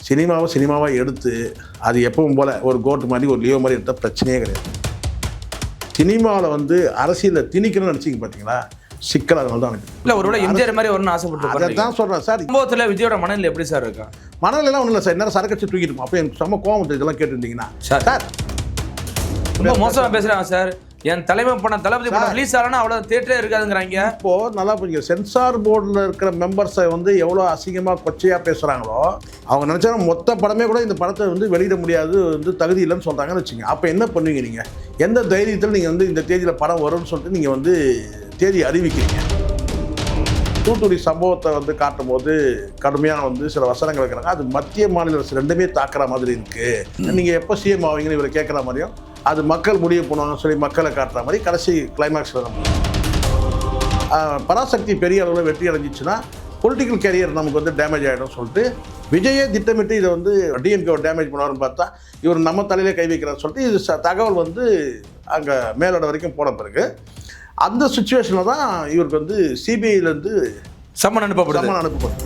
சினிமாவை எடுத்து அது எப்பவும் போல் ஒரு கோட்டு மாதிரி ஒரு லியோ மாதிரி எடுத்தால் பிரச்சனையே கிடையாது. சினிமாவில் வந்து அரசியலில் திணிக்கணும்னு நினச்சிங்க பார்த்தீங்களா, சிக்கல் அதனால தான் எனக்கு இல்லை. ஒருவேளை எம்ஜிஆர் மாதிரி வரணும்னு ஆசைப்பட்டு அதை தான் சொல்கிறேன் சார். சம்பவத்தில் விஜயோட மனநிலை எப்படி சார் இருக்கா? மனநிலாம் ஒன்றும் இல்லை சார், என்ன சரக்கச்சு தூக்கிட்டு அப்போ எனக்கு செம்ம கோவம் இதெல்லாம் கேட்டுருந்தீங்கன்னா சார் ரொம்ப மோசமாக பேசுகிறாங்க சார். என் தலைமை படம் தளபதி படம் ரிலீஸ் ஆகலன்னா அவ்வளோ தேட்டரே இருக்காதுங்கிறாங்க. இப்போது நல்லா புரியுங்க, சென்சார் போர்டில் இருக்கிற மெம்பர்ஸை வந்து எவ்வளோ அசிங்கமாக கொச்சையாக பேசுகிறாங்களோ, அவங்க நினச்சாலும் மொத்த படமே கூட இந்த படத்தை வந்து வெளியிட முடியாது, வந்து தகுதி இல்லைன்னு சொல்கிறாங்கன்னு வச்சுங்க. அப்போ என்ன பண்ணுவீங்க நீங்கள்? எந்த தைரியத்தில் நீங்கள் வந்து இந்த தேதியில் படம் வரும்னு சொல்லிட்டு நீங்கள் வந்து தேதி அறிவிக்கிறீங்க? தூத்துக்குடி சம்பவத்தை வந்து காட்டும் போது கடுமையாக வந்து சில வசனங்கள் வைக்கிறாங்க. அது மத்திய மாநில அரசு ரெண்டுமே தாக்குற மாதிரி இருக்குது. நீங்கள் எப்போ சிஎம் ஆவீங்கன்னு இவரை கேட்குற மாதிரியும், அது மக்கள் முடிவு பண்ணுவாங்கன்னு சொல்லி மக்களை காட்டுற மாதிரி கடைசி கிளைமேக்ஸில் தான் பராசக்தி பெரிய அளவில் வெற்றி அடைஞ்சிச்சுன்னா பொலிட்டிக்கல் கேரியர் நமக்கு வந்து டேமேஜ் ஆகிடும் சொல்லிட்டு விஜயே திட்டமிட்டு இதை வந்து டிஎம்கேவை டேமேஜ் பண்ணுவார்னு பார்த்தா இவர் நம்ம தலையிலே கை வைக்கிறார் சொல்லிட்டு இது தகவல் வந்து அங்கே மேலோட வரைக்கும் போன பிறகு அந்த சுச்சுவேஷனில் தான் இவருக்கு வந்து சிபிஐலேருந்து சம்மன் அனுப்பப்படும்.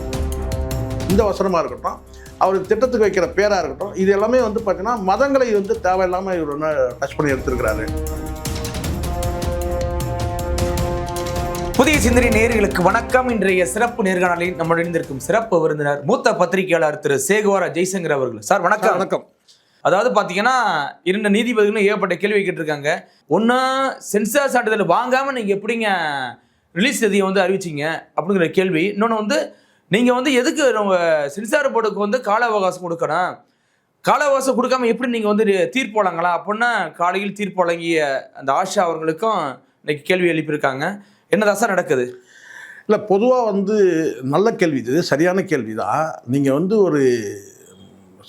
இந்த வசனமாக இருக்கட்டும், அவருக்கு திட்டத்துக்கு வைக்கிற பேராக இருக்கட்டும், இது எல்லாமே வந்து பார்த்தீங்கன்னா மதங்களை வந்து தேவையில்லாமல் இவர் என்ன டச் பண்ணி எடுத்துருக்கிறாரு. புதிய சிந்தனை நேயர்களுக்கு வணக்கம். இன்றைய சிறப்பு நேர்காணலில் நம்முடன் இணைந்திருக்கும் சிறப்பு விருந்தினர் மூத்த பத்திரிகையாளர் திரு சேகுவார ஜெய்சங்கர் அவர்கள். சார் வணக்கம். வணக்கம். அதாவது பார்த்தீங்கன்னா 2 நீதிபதிகளும் ஏகப்பட்ட கேள்வி கேட்டிருக்காங்க. ஒன்று, சென்சார் சான்றிதழ் வாங்காமல் நீங்கள் எப்படிங்க ரிலீஸ் தேதியை வந்து அறிவிச்சிங்க அப்படிங்கிற கேள்வி. இன்னொன்று வந்து நீங்கள் வந்து எதுக்கு நம்ம சென்சார் போர்டுக்கு வந்து கால அவகாசம் கொடுக்கணும், கால அவகாசம் கொடுக்காம எப்படி நீங்கள் வந்து தீர்ப்பு வழங்கலாம் அப்படின்னா காலையில் தீர்ப்பு வழங்கிய அந்த ஆஷா அவர்களுக்கும் இன்னைக்கு கேள்வி எழுப்பியிருக்காங்க. என்னதான் சார் நடக்குது? இல்லை, பொதுவாக வந்து நல்ல கேள்வி, இது சரியான கேள்வி தான். நீங்கள் வந்து ஒரு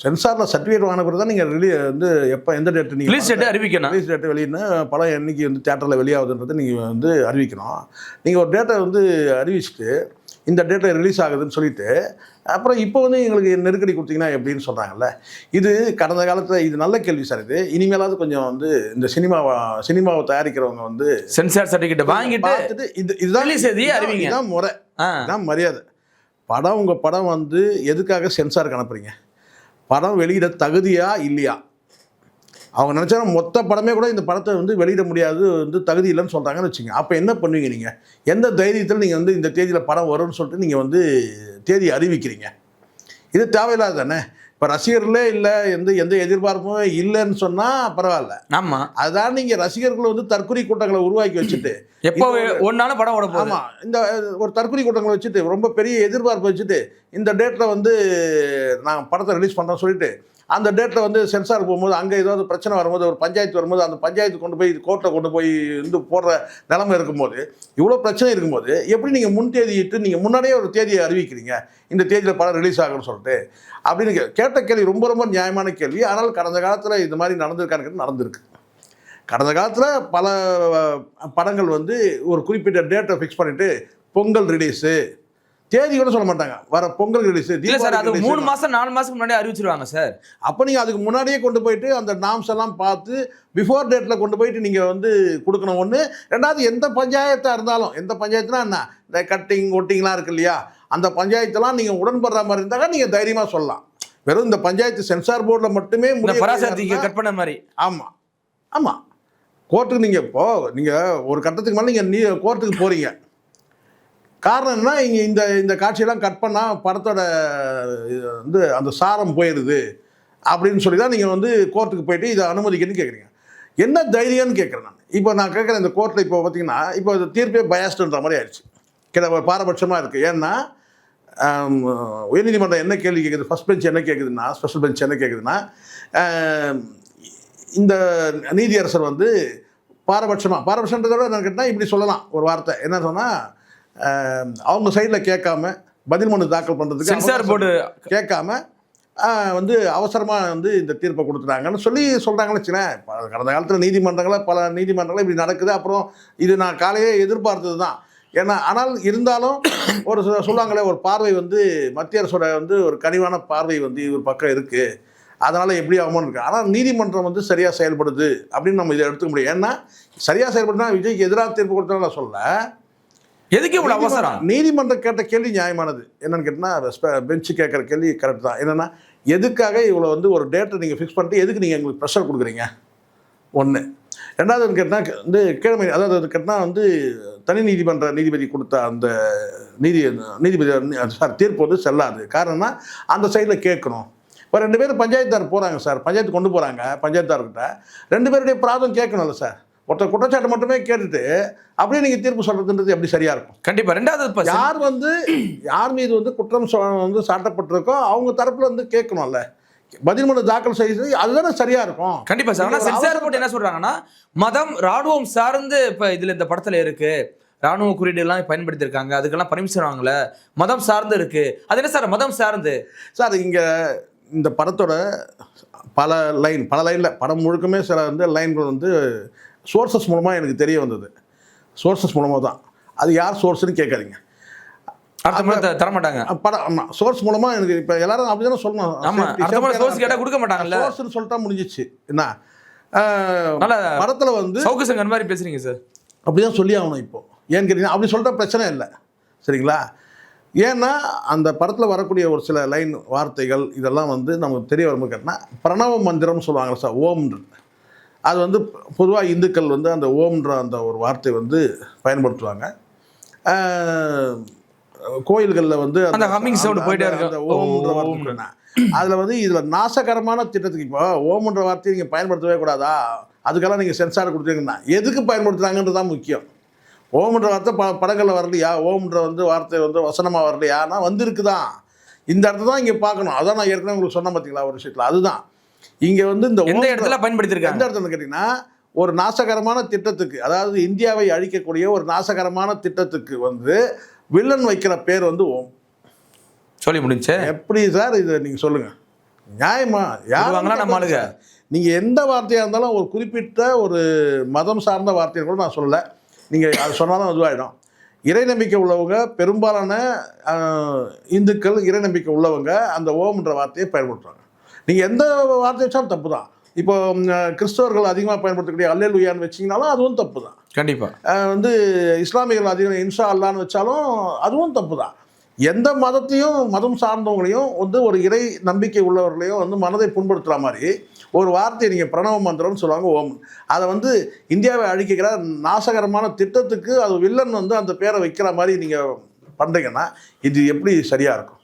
சென்சாரில் சர்டிஃபிகேட் வாங்கின பிறகு தான் நீங்கள் வந்து எப்போ எந்த டேட்டு நீங்கள் ரிலீஸ் டேட்டு அறிவிக்கணும். ரிலீஸ் டேட்டு வெளியினா படம் என்னைக்கு வந்து தேட்டரில் வெளியாகுதுன்றதை நீங்கள் வந்து அறிவிக்கணும். நீங்கள் ஒரு டேட்டை வந்து அறிவிச்சுட்டு இந்த டேட்டை ரிலீஸ் ஆகுதுன்னு சொல்லிட்டு அப்புறம் இப்போ வந்து எங்களுக்கு நெருக்கடி கொடுத்தீங்கன்னா எப்படின்னு சொல்கிறாங்கல்ல. இது கடந்த காலத்தில் இது நல்ல கேள்வி சார். இது இனிமேலாவது கொஞ்சம் வந்து இந்த சினிமாவை தயாரிக்கிறவங்க வந்து சென்சார் சர்டிஃபிகேட் வாங்கிட்டு இதுதான் ரிலீஸ் தேதியை அறிவிங்க. இதுதான் முறை, இதுதான் மரியாதை. உங்கள் படம் வந்து எதுக்காக சென்சாருக்கு அனுப்புறீங்க? படம் வெளியிட தகுதியா இல்லையா? அவங்க நினச்சாலும் மொத்த படமே கூட இந்த படத்தை வந்து வெளியிட முடியாது, வந்து தகுதி இல்லைன்னு சொல்கிறாங்கன்னு வச்சுங்க. அப்போ என்ன பண்ணுவீங்க நீங்கள்? எந்த தைரியத்தில் நீங்கள் வந்து இந்த தேதியில் படம் வரும்னு சொல்லிட்டு நீங்கள் வந்து தேதி அறிவிக்கிறீங்க? இது தேவையில்லாது தானே. இப்போ ரசிகர்களே இல்லை, எந்த எதிர்பார்ப்பும் இல்லைன்னு சொன்னால் பரவாயில்ல. ஆமாம், அதான் நீங்கள் ரசிகர்களை வந்து தற்கொலை கூட்டங்களை உருவாக்கி வச்சுட்டு எப்போ ஒன்றாலும் படம் ஓட போகுது. ஆமாம், இந்த ஒரு தற்கொலை கூட்டங்களை வச்சுட்டு ரொம்ப பெரிய எதிர்பார்ப்பு வச்சுட்டு இந்த டேட்டில் வந்து நான் படத்தை ரிலீஸ் பண்ணுறேன்னு சொல்லிட்டு அந்த டேட்டில் வந்து சென்சார் போகும்போது அங்கே ஏதாவது பிரச்சனை வரும்போது, ஒரு பஞ்சாயத்து வரும்போது அந்த பஞ்சாயத்து கொண்டு போய் கோர்ட்டில் கொண்டு போய் வந்து போடுற நிலைமை இருக்கும்போது, இவ்வளோ பிரச்சனை இருக்கும்போது எப்படி நீங்கள் முன் தேதியிட்டு நீங்கள் முன்னாடியே ஒரு தேதியை அறிவிக்கிறீங்க இந்த தேதியில் படம் ரிலீஸ் ஆகும்னு சொல்லிட்டு அப்படின்னு கேட்ட கேள்வி ரொம்ப நியாயமான கேள்வி. ஆனால் கடந்த காலத்தில் இந்த மாதிரி நடந்திருக்கு. கடந்த காலத்தில் பல படங்கள் வந்து ஒரு குறிப்பிட்ட டேட்டை ஃபிக்ஸ் பண்ணிவிட்டு பொங்கல் ரிலீஸு, தேதி கூட சொல்ல மாட்டாங்க, வர பொங்கல் ரிலீஸு. இல்லை சார், அது 3 மாதம் 4 மாதத்துக்கு முன்னாடியே அறிவிச்சிருவாங்க சார். அப்போ நீங்கள் அதுக்கு முன்னாடியே கொண்டு போயிட்டு அந்த நாம்ஸ் எல்லாம் பார்த்து பிஃபோர் டேட்டில் கொண்டு போயிட்டு நீங்கள் வந்து கொடுக்கணும். ஒன்று. ரெண்டாவது, எந்த பஞ்சாயத்தாக இருந்தாலும், எந்த பஞ்சாயத்துனா என்ன, இந்த கட்டிங் ஒட்டிங்லாம் இருக்கு இல்லையா, அந்த பஞ்சாயத்தெல்லாம் நீங்கள் உடன்படுற மாதிரி இருந்தால் நீங்கள் தைரியமாக சொல்லலாம். வெறும் இந்த பஞ்சாயத்து சென்சார் போர்டில் மட்டுமே கட் பண்ண மாதிரி. ஆமாம், கோர்ட்டுக்கு நீங்கள் ஒரு கட்டத்துக்கு மேலே நீங்கள் கோர்ட்டுக்கு போகிறீங்க. காரணம் என்ன, இங்கே இந்த காட்சியெல்லாம் கட் பண்ணால் படத்தோட வந்து அந்த சாரம் போயிடுது அப்படின்னு சொல்லி தான் நீங்கள் வந்து கோர்ட்டுக்கு போயிட்டு இதை அனுமதிக்கணும்னு கேட்குறீங்க. என்ன தைரியம்னு கேட்குறேன் நான். இப்போ நான் கேட்குறேன், இந்த கோர்ட்டில் இப்போ பார்த்தீங்கன்னா இப்போ தீர்ப்பே பயாஸ்டுன்ற மாதிரி ஆயிடுச்சு, பாரபட்சமாக இருக்குது. ஏன்னா உயர்நீதிமன்றம் என்ன கேள்வி கேட்குது, ஃபஸ்ட் பெஞ்ச் என்ன கேட்குதுன்னா, ஸ்பெஷல் பெஞ்ச் என்ன கேட்குதுன்னா, இந்த நீதியரசர் வந்து பாரபட்சன்றதோட என்ன கேட்டால் இப்படி சொல்லலாம், ஒரு வார்த்தை என்ன சொன்னால், அவங்க சைடில் கேட்காம பதில் மனு தாக்கல் பண்ணுறதுக்கு சென்சார் போர்டு கேட்காம வந்து அவசரமாக வந்து இந்த தீர்ப்பை கொடுத்துட்டாங்கன்னு சொல்கிறாங்கன்னு வச்சுக்கிறேன். கடந்த காலத்தில் பல நீதிமன்றங்கள் இப்படி நடக்குது. அப்புறம் இது நான் காலையே எதிர்பார்த்தது தான். ஏன்னா ஆனால் இருந்தாலும் ஒரு சொல்லுவாங்களே, ஒரு பார்வை வந்து மத்திய அரசோட வந்து ஒரு கனிவான பார்வை வந்து ஒரு பக்கம் இருக்குது, அதனால் எப்படி ஆகுமோன்னு இருக்குது. ஆனால் நீதிமன்றம் வந்து சரியாக செயல்படுது அப்படின்னு நம்ம இதை எடுத்துக்க முடியும். ஏன்னா சரியாக செயல்படுனா விஜய்க்கு எதிராக தீர்ப்பு கொடுத்தா நான் சொல்ல, எதுக்கு இவ்வளோ அவசரம்? நீதிமன்றம் கேட்ட கேள்வி நியாயமானது. என்னன்னு கேட்டால் பெஞ்சு கேட்குற கேள்வி கரெக்ட் தான். என்னென்னா, எதுக்காக இவ்வளோ வந்து ஒரு டேட்டை நீங்கள் ஃபிக்ஸ் பண்ணிட்டு எதுக்கு நீங்கள் எங்களுக்கு ப்ரெஷர் கொடுக்குறீங்க? ஒன்று. ரெண்டாவது வந்து கேட்டால் வந்து கீழமை, அதாவது அது கேட்டால் வந்து தனி நீதிபதி கொடுத்த அந்த நீதிபதி சார் தீர்ப்பு வந்து செல்லாது. காரணம்னா அந்த சைடில் கேட்கணும். இப்போ 2 பேரும் பஞ்சாயத்தார் போகிறாங்க சார், பஞ்சாயத்து கொண்டு போகிறாங்க பஞ்சாயத்தார்கிட்ட, 2 பேருடைய பிராதம் கேட்கணும்ல சார். ஒருத்தர் குற்றச்சாட்டு மட்டுமே கேட்டுட்டு அப்படியே நீங்கள் தீர்ப்பு சொல்கிறதுன்றது எப்படி சரியாக இருக்கும்? கண்டிப்பாக. ரெண்டாவது யார் மீது வந்து குற்றம் வந்து சாட்டப்பட்டிருக்கோ அவங்க தரப்பில் வந்து கேட்கணும்ல, பதில் மனு தாக்கல் செய்து, அதுதானே சரியா இருக்கும். கண்டிப்பா சார். ஆனால் சென்சார் போர்ட் என்ன சொல்றாங்கன்னா, மதம் ராணுவம் சார்ந்து இப்போ இதில் இந்த படத்தில் இருக்கு, ராணுவ குறியீடுலாம் பயன்படுத்தியிருக்காங்க, அதுக்கெல்லாம் பர்மிஷன் வாங்கல, மதம் சார்ந்து இருக்கு. அது என்ன சார் மதம் சார்ந்து? சார் இங்கே இந்த படத்தோட பல லைனில் படம் முழுக்கமே சில வந்து லைன்கள் வந்து சோர்சஸ் மூலமாக எனக்கு தெரிய வந்தது. சோர்சஸ் மூலமாக தான். அது யார் சோர்ஸ்னு கேட்காதீங்க, தரமாட்டாங்க படம். ஆமாம், சோர்ஸ் மூலமாக எனக்கு இப்போ எல்லாரும் அப்படி தானே சொல்லணும். ஆமாம், சோர்ஸ் கேட்டால் கொடுக்க மாட்டாங்கல்ல, சோர்ஸ்னு சொல்லிட்டா முடிஞ்சிச்சு. என்ன படத்தில் வந்து சவுக்கு சங்கர் மாதிரி பேசுறீங்க சார். அப்படி தான் சொல்லி ஆகணும். இப்போ ஏன்னு கேட்டீங்கன்னா அப்படி சொல்லிட்டா பிரச்சனை இல்லை, சரிங்களா? ஏன்னா அந்த படத்தில் வரக்கூடிய ஒரு சில லைன் வார்த்தைகள் இதெல்லாம் வந்து நமக்கு தெரிய வரும்போது கேட்டால் பிரணவ மந்திரம்னு சொல்லுவாங்க சார், ஓம்ன்றது. அது வந்து பொதுவாக இந்துக்கள் வந்து அந்த ஓம்ன்ற அந்த ஒரு வார்த்தை வந்து பயன்படுத்துவாங்க. கோயில்களில் வந்து அந்த ஹம்மிங் சவுண்ட் போயிட்டே இருக்கு, அந்த ஓம்ன்ற வார்த்தை. அதில் வந்து இதில் நாசகரமான திட்டத்துக்கு இப்போ ஓம்ன்ற வார்த்தையை நீங்கள் பயன்படுத்தவே கூடாதா, அதுக்கெல்லாம் நீங்கள் சென்சார் கொடுத்தீங்கன்னா எதுக்கு பயன்படுத்துகிறாங்கன்றது தான் முக்கியம். ஓம்ன்ற வார்த்தை படங்களில் வரலையா, ஓம்ன்ற வந்து வார்த்தை வந்து வசனமாக வரலையா, ஆனால் வந்திருக்குதான். இந்த இடத்த தான் இங்கே பார்க்கணும். அதான் நான் ஏற்கனவே உங்களுக்கு சொன்ன பார்த்தீங்களா ஒரு விஷயத்தில். அதுதான் இங்கே வந்து இந்த எந்த இடத்துல பயன்படுத்தியிருக்காங்க, எந்த இடத்துல கேட்டிங்கன்னா ஒரு நாசகரமான திட்டத்துக்கு, அதாவது இந்தியாவை அழிக்கக்கூடிய ஒரு நாசகரமான திட்டத்துக்கு வந்து வில்லன் வைக்கிற பேர் வந்து ஓம். சொல்லி முடிஞ்சு எப்படி சார் இதை நீங்கள் சொல்லுங்கள், நியாயமா? யாருவாங்களா நம்ம ஆளுங்க? நீங்கள் எந்த வார்த்தையாக இருந்தாலும் ஒரு குறிப்பிட்ட ஒரு மதம் சார்ந்த வார்த்தையை கூட நான் சொல்லலை, நீங்கள் அது சொன்னாலும் இதுவாகிடும். இறை நம்பிக்கை உள்ளவங்க, பெரும்பாலான இந்துக்கள் இறை நம்பிக்கை உள்ளவங்க அந்த ஓம்ன்ற வார்த்தையை பயன்படுத்துவாங்க. நீங்கள் எந்த வார்த்தை வச்சாலும் தப்பு தான். இப்போ கிறிஸ்தவர்கள் அதிகமாக பயன்படுத்தக்கூடிய அல்லேலூயான்னு வச்சிங்கனாலும் அதுவும் தப்பு தான். கண்டிப்பாக. வந்து இஸ்லாமியர்கள் அதிகம் இன்ஷா அல்லான்னு வச்சாலும் அதுவும் தப்பு தான். எந்த மதத்தையும் மதம் சார்ந்தவங்களையும் வந்து ஒரு இறை நம்பிக்கை உள்ளவர்களையும் வந்து மனதை புண்படுத்துகிற மாதிரி ஒரு வார்த்தையை நீங்கள் பிரணவ மந்திரம்னு சொல்லுவாங்க, ஓம். அதை வந்து இந்தியாவை அழிக்கிற நாசகரமான திட்டத்துக்கு அது வில்லன் வந்து அந்த பேரை வைக்கிற மாதிரி நீங்கள் பண்ணுறீங்கன்னா இது எப்படி சரியாக இருக்கும்?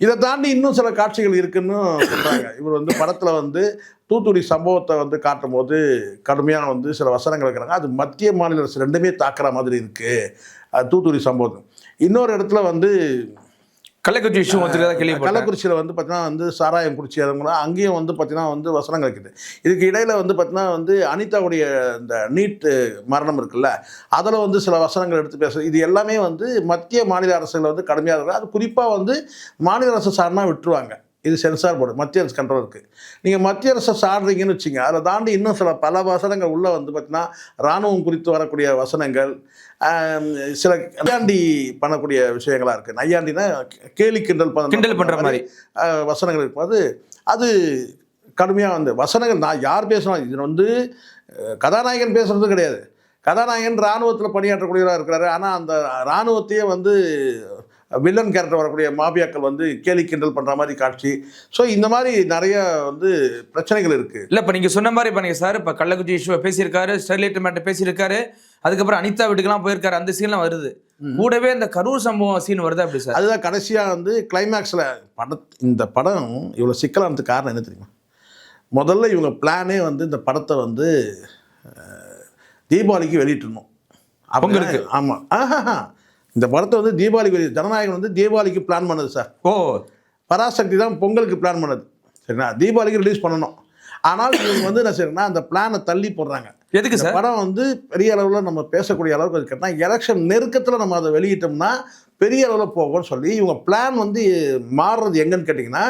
இதை தாண்டி இன்னும் சில காட்சிகள் இருக்குன்னு சொல்கிறாங்க. இவர் வந்து படத்தில் வந்து தூத்துக்குடி சம்பவத்தை வந்து காட்டும் போது கடுமையான வந்து சில வசனங்கள் இருக்கிறாங்க. அது மத்திய மாநில அரசு ரெண்டுமே தாக்குற மாதிரி இருக்குது தூத்துக்குடி சம்பவம். இன்னொரு இடத்துல வந்து கள்ளக்குறிச்சி இஷ்யூ கள்ளக்குறிச்சியில் வந்து பார்த்தீங்கன்னா வந்து சாராயம் குடிச்சி அதுங்களா அங்கேயும் வந்து பார்த்தீங்கன்னா வந்து வசனங்கள் இருக்குது. இதுக்கு இடையில் வந்து பார்த்தீங்கன்னா வந்து அனிதாவுடைய இந்த நீட் மரணம் இருக்குல்ல, அதில் வந்து சில வசனங்கள் எடுத்து பேசுகிறது. இது எல்லாமே வந்து மத்திய மாநில அரசுகளை வந்து கடுமையாக இருக்குது. அது குறிப்பாக வந்து மாநில அரசு சார்னா விட்டுருவாங்க. இது சென்சார் போர்டு, மத்திய அரசு கண்ட்ரோல் இருக்குது. நீங்கள் மத்திய அரசை சாடுறீங்கன்னு வச்சுங்க, அதை தாண்டி இன்னும் சில பல வசனங்கள் உள்ளே வந்து பார்த்தீங்கன்னா இராணுவம் குறித்து வரக்கூடிய வசனங்கள், சில நையாண்டி பண்ணக்கூடிய விஷயங்களாக இருக்குது. நையாண்டினா கேலி கிண்டல் பண்ணுற மாதிரி வசனங்கள் இருப்பது அது கடுமையாக வந்து வசனங்கள். நான் யார் பேசணும், இது வந்து கதாநாயகன் பேசுகிறது கிடையாது. கதாநாயகன் இராணுவத்தில் பணியாற்றக்கூடியவராக இருக்கிறாரு. ஆனால் அந்த இராணுவத்தையே வந்து வில்லன் கேரக்டர் வரக்கூடிய மாபியாக்கள் வந்து கேலி கிண்டல் பண்ணுற மாதிரி காட்சி. ஸோ இந்த மாதிரி நிறைய வந்து பிரச்சனைகள் இருக்குது. இல்லை இப்போ நீங்கள் சொன்ன மாதிரி பண்ணீங்க சார். இப்போ கள்ளக்குறிச்சி இஷ்யூவை பேசியிருக்காரு, ஸ்டெர்லைட் மேட்டை பேசியிருக்காரு, அதுக்கப்புறம் அனிதா வீட்டுக்கெல்லாம் போயிருக்காரு, அந்த சீன்லாம் வருது. கூடவே இந்த கரூர் சம்பவம் சீன் வருது அப்படி சார். அதுதான் கடைசியாக வந்து கிளைமேக்ஸில் இந்த படம் இவ்வளோ சிக்கலானதுக்கு காரணம் என்ன தெரியுமா? முதல்ல இவங்க பிளானே வந்து இந்த படத்தை வந்து தீபாவளிக்கு வெளியிட்டணும் அவங்களுக்கு. ஆமாம், இந்த படத்தை வந்து தீபாவளிக்கு ஜனநாயகம் வந்து தீபாவளிக்கு பிளான் பண்ணது சார். பராசக்தி தான் பொங்கலுக்கு பிளான் பண்ணது, சரிண்ணா? தீபாவளிக்கு ரிலீஸ் பண்ணணும். ஆனால் இவங்க வந்து என்ன செய்யணும்னா அந்த பிளானை தள்ளி போடுறாங்க. எதுக்கு சார்? படம் வந்து பெரிய அளவில் நம்ம பேசக்கூடிய அளவுக்கு கேட்டால் எலெக்ஷன் நெருக்கத்தில் நம்ம அதை வெளியிட்டோம்னா பெரிய அளவில் போகும்னு சொல்லி இவங்க பிளான் வந்து மாறுறது எங்கன்னு கேட்டிங்கன்னா,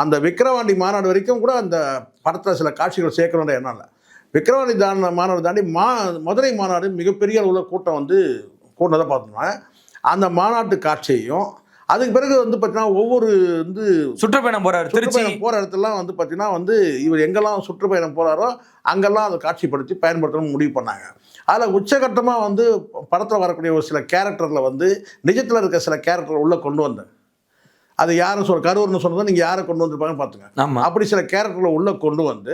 அந்த விக்கிரவாண்டி மாநாடு வரைக்கும் கூட அந்த படத்தில் சில காட்சிகள் சேர்க்கணுன்ற எண்ணம் இல்லை. விக்கிரவாண்டி மாநாடு தாண்டி மதுரை மாநாடு மிகப்பெரிய அளவில் கூட்டம் வந்து கூட்டத்தை பார்த்தோம்னா அந்த மாநாட்டு காட்சியையும் அதுக்கு பிறகு வந்து பார்த்தீங்கன்னா ஒவ்வொரு வந்து சுற்றுப்பயணம் போகிறாரு, திருச்சி போகிற இடத்துலாம் வந்து பார்த்தீங்கன்னா வந்து இவர் எங்கெல்லாம் சுற்றுப்பயணம் போகிறாரோ அங்கெல்லாம் அதை காட்சிப்படுத்தி பயன்படுத்தணும்னு முடிவு பண்ணாங்க. அதில் உச்சகட்டமாக வந்து படத்தில் வரக்கூடிய ஒரு சில கேரக்டரில் வந்து நிஜத்தில் இருக்க சில கேரக்டர் உள்ளே கொண்டு வந்தேன். அது யாரும் கரூர்னு சொன்னதை நீங்கள் யாரை கொண்டு வந்திருப்பாங்கன்னு பார்த்துங்க. ஆமா. அப்படி சில கேரக்டர்களை உள்ளே கொண்டு வந்து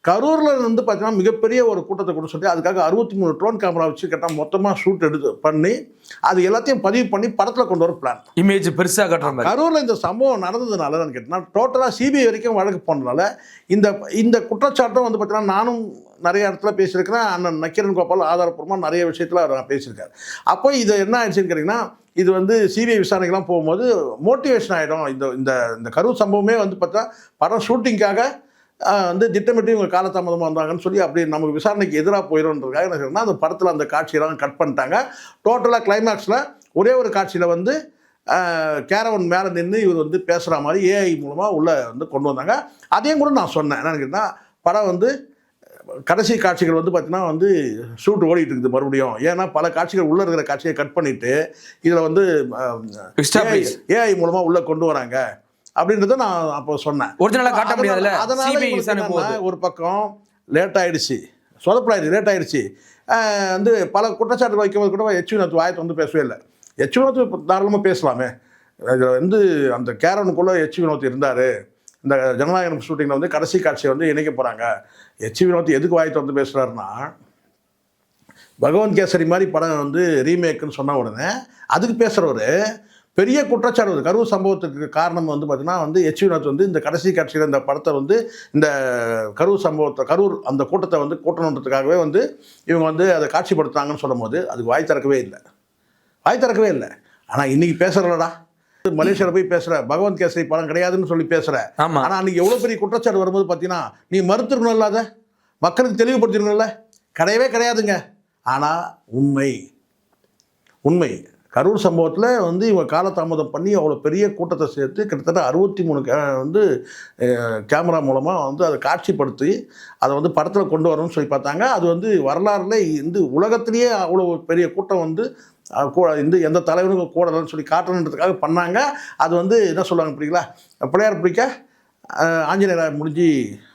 கரூரில் வந்து பார்த்தீங்கன்னா மிகப்பெரிய ஒரு கூட்டத்தை கொண்டு சொல்லி அதுக்காக 63 ட்ரோன் கேமரா வச்சு கேட்டால் மொத்தமாக ஷூட் எடுத்து பண்ணி அது எல்லாத்தையும் பதிவு பண்ணி படத்தில் கொண்டு வர பிளான். இமேஜ் பெருசாக கட்டுற மாதிரி. கரூரில் இந்த சம்பவம் நடந்ததுனால நான் கேட்டேன்னா டோட்டலாக சிபிஐ வரைக்கும் வழக்கு போனதுனால இந்த குற்றச்சாட்டும் வந்து பார்த்தீங்கன்னா நானும் நிறைய இடத்துல பேசியிருக்கிறேன். அண்ணன் நக்கீரன் கோபால் ஆதாரப்பூர்வமாக நிறைய விஷயத்தில் அவர் பேசியிருக்காரு. அப்போ இது என்ன ஆயிடுச்சுன்னு கேட்டிங்கன்னா இது வந்து சிபிஐ விசாரணைக்கெலாம் போகும்போது மோட்டிவேஷன் ஆகிடும். இந்த கரூர் சம்பவமே வந்து பார்த்தா படம் ஷூட்டிங்காக வந்து திட்டமிட்டு இவங்க காலதாமதமாக வந்தாங்கன்னு சொல்லி அப்படி நமக்கு விசாரணைக்கு எதிராக போயிடும்ன்றதுக்காக என்ன செய்யணும்னா அந்த படத்தில் அந்த காட்சியெல்லாம் கட் பண்ணிட்டாங்க. டோட்டலாக கிளைமேக்ஸில் ஒரே ஒரு காட்சியில் வந்து கேரவன் மேலே நின்று இவர் வந்து பேசுகிற மாதிரி ஏஐ மூலமாக உள்ளே வந்து கொண்டு வந்தாங்க. அதையும் கூட நான் சொன்னேன். என்னன்னு கேட்டால் படம் வந்து கடைசி காட்சிகள் வந்து பார்த்திங்கன்னா வந்து ஷூட் ஓடிட்டு இருக்குது மறுபடியும். ஏன்னா பல காட்சிகள் உள்ளே இருக்கிற காட்சியை கட் பண்ணிவிட்டு இதில் வந்து ஏஐ மூலமாக உள்ளே கொண்டு வராங்க அப்படின்றத நான் அப்போ சொன்னேன். ஒரிஜினலாக காட்ட முடியாதுல்ல. அதனால ஒரு பக்கம் லேட் ஆகிடுச்சு, சொதப்பலாயிடுச்சு, லேட் ஆகிடுச்சு. வந்து பல குற்றச்சாட்டு வைக்கும்போது கூட எச் வினோத் வாயத்தை வந்து பேசவே இல்லை. எச் வினோத் தாராளமாக பேசலாமே. இதில் வந்து அந்த கேரனுக்குள்ளே எச் வினோத் இருந்தார். இந்த ஜனநாயகம் ஷூட்டிங்கில் வந்து கடைசி காட்சியை வந்து இணைக்க போகிறாங்க. எச் வினோத் எதுக்கு வாயத்தை வந்து பேசுகிறாருன்னா பகவந்த் கேசரி மாதிரி படம் வந்து ரீமேக்குன்னு சொன்ன உடனே அதுக்கு பேசுகிறவர் பெரிய குற்றச்சாட்டு வருது. கரூர் சம்பவத்துக்கு காரணம் வந்து பார்த்தீங்கன்னா வந்து எச் வினோத் வந்து இந்த கடைசி காட்சியில் இந்த படத்தை வந்து இந்த கரூர் அந்த கூட்டத்தை வந்து கூட்டணுன்றதுக்காகவே வந்து இவங்க வந்து அதை காட்சிப்படுத்துனாங்கன்னு சொல்லும் போது அதுக்கு வாய் திறக்கவே இல்லை. ஆனால் இன்றைக்கி பேசுகிறலடா, மலேசியாவில் போய் பேசுகிற பகவந்த் கேசரி படம் கிடையாதுன்னு சொல்லி பேசுகிற. ஆனால் அன்றைக்கி எவ்வளோ பெரிய குற்றச்சாட்டு வரும்போது பார்த்தீங்கன்னா நீ மறுத்துருக்கணும் இல்லாத மக்களுக்கு தெளிவுபடுத்திருக்கணும்ல. கிடையவே கிடையாதுங்க. ஆனால் உண்மை கரூர் சம்பவத்தில் வந்து இவங்க காலதாமதம் பண்ணி அவ்வளோ பெரிய கூட்டத்தை சேர்த்து கிட்டத்தட்ட 63 வந்து கேமரா மூலமாக வந்து அதை காட்சிப்படுத்தி அதை வந்து படத்தில் கொண்டு வரணும்னு சொல்லி பார்த்தாங்க. அது வந்து வரலாறுல இந்த உலகத்திலேயே அவ்வளோ பெரிய கூட்டம் வந்து எந்த தலைவனுக்கும் கூடலன்னு சொல்லி காட்டணுன்றதுக்காக பண்ணாங்க. அது வந்து என்ன சொல்லுவாங்க பிடிக்கல, பிள்ளையார் பிடிக்க ஆஞ்சநேயர் முடிஞ்சு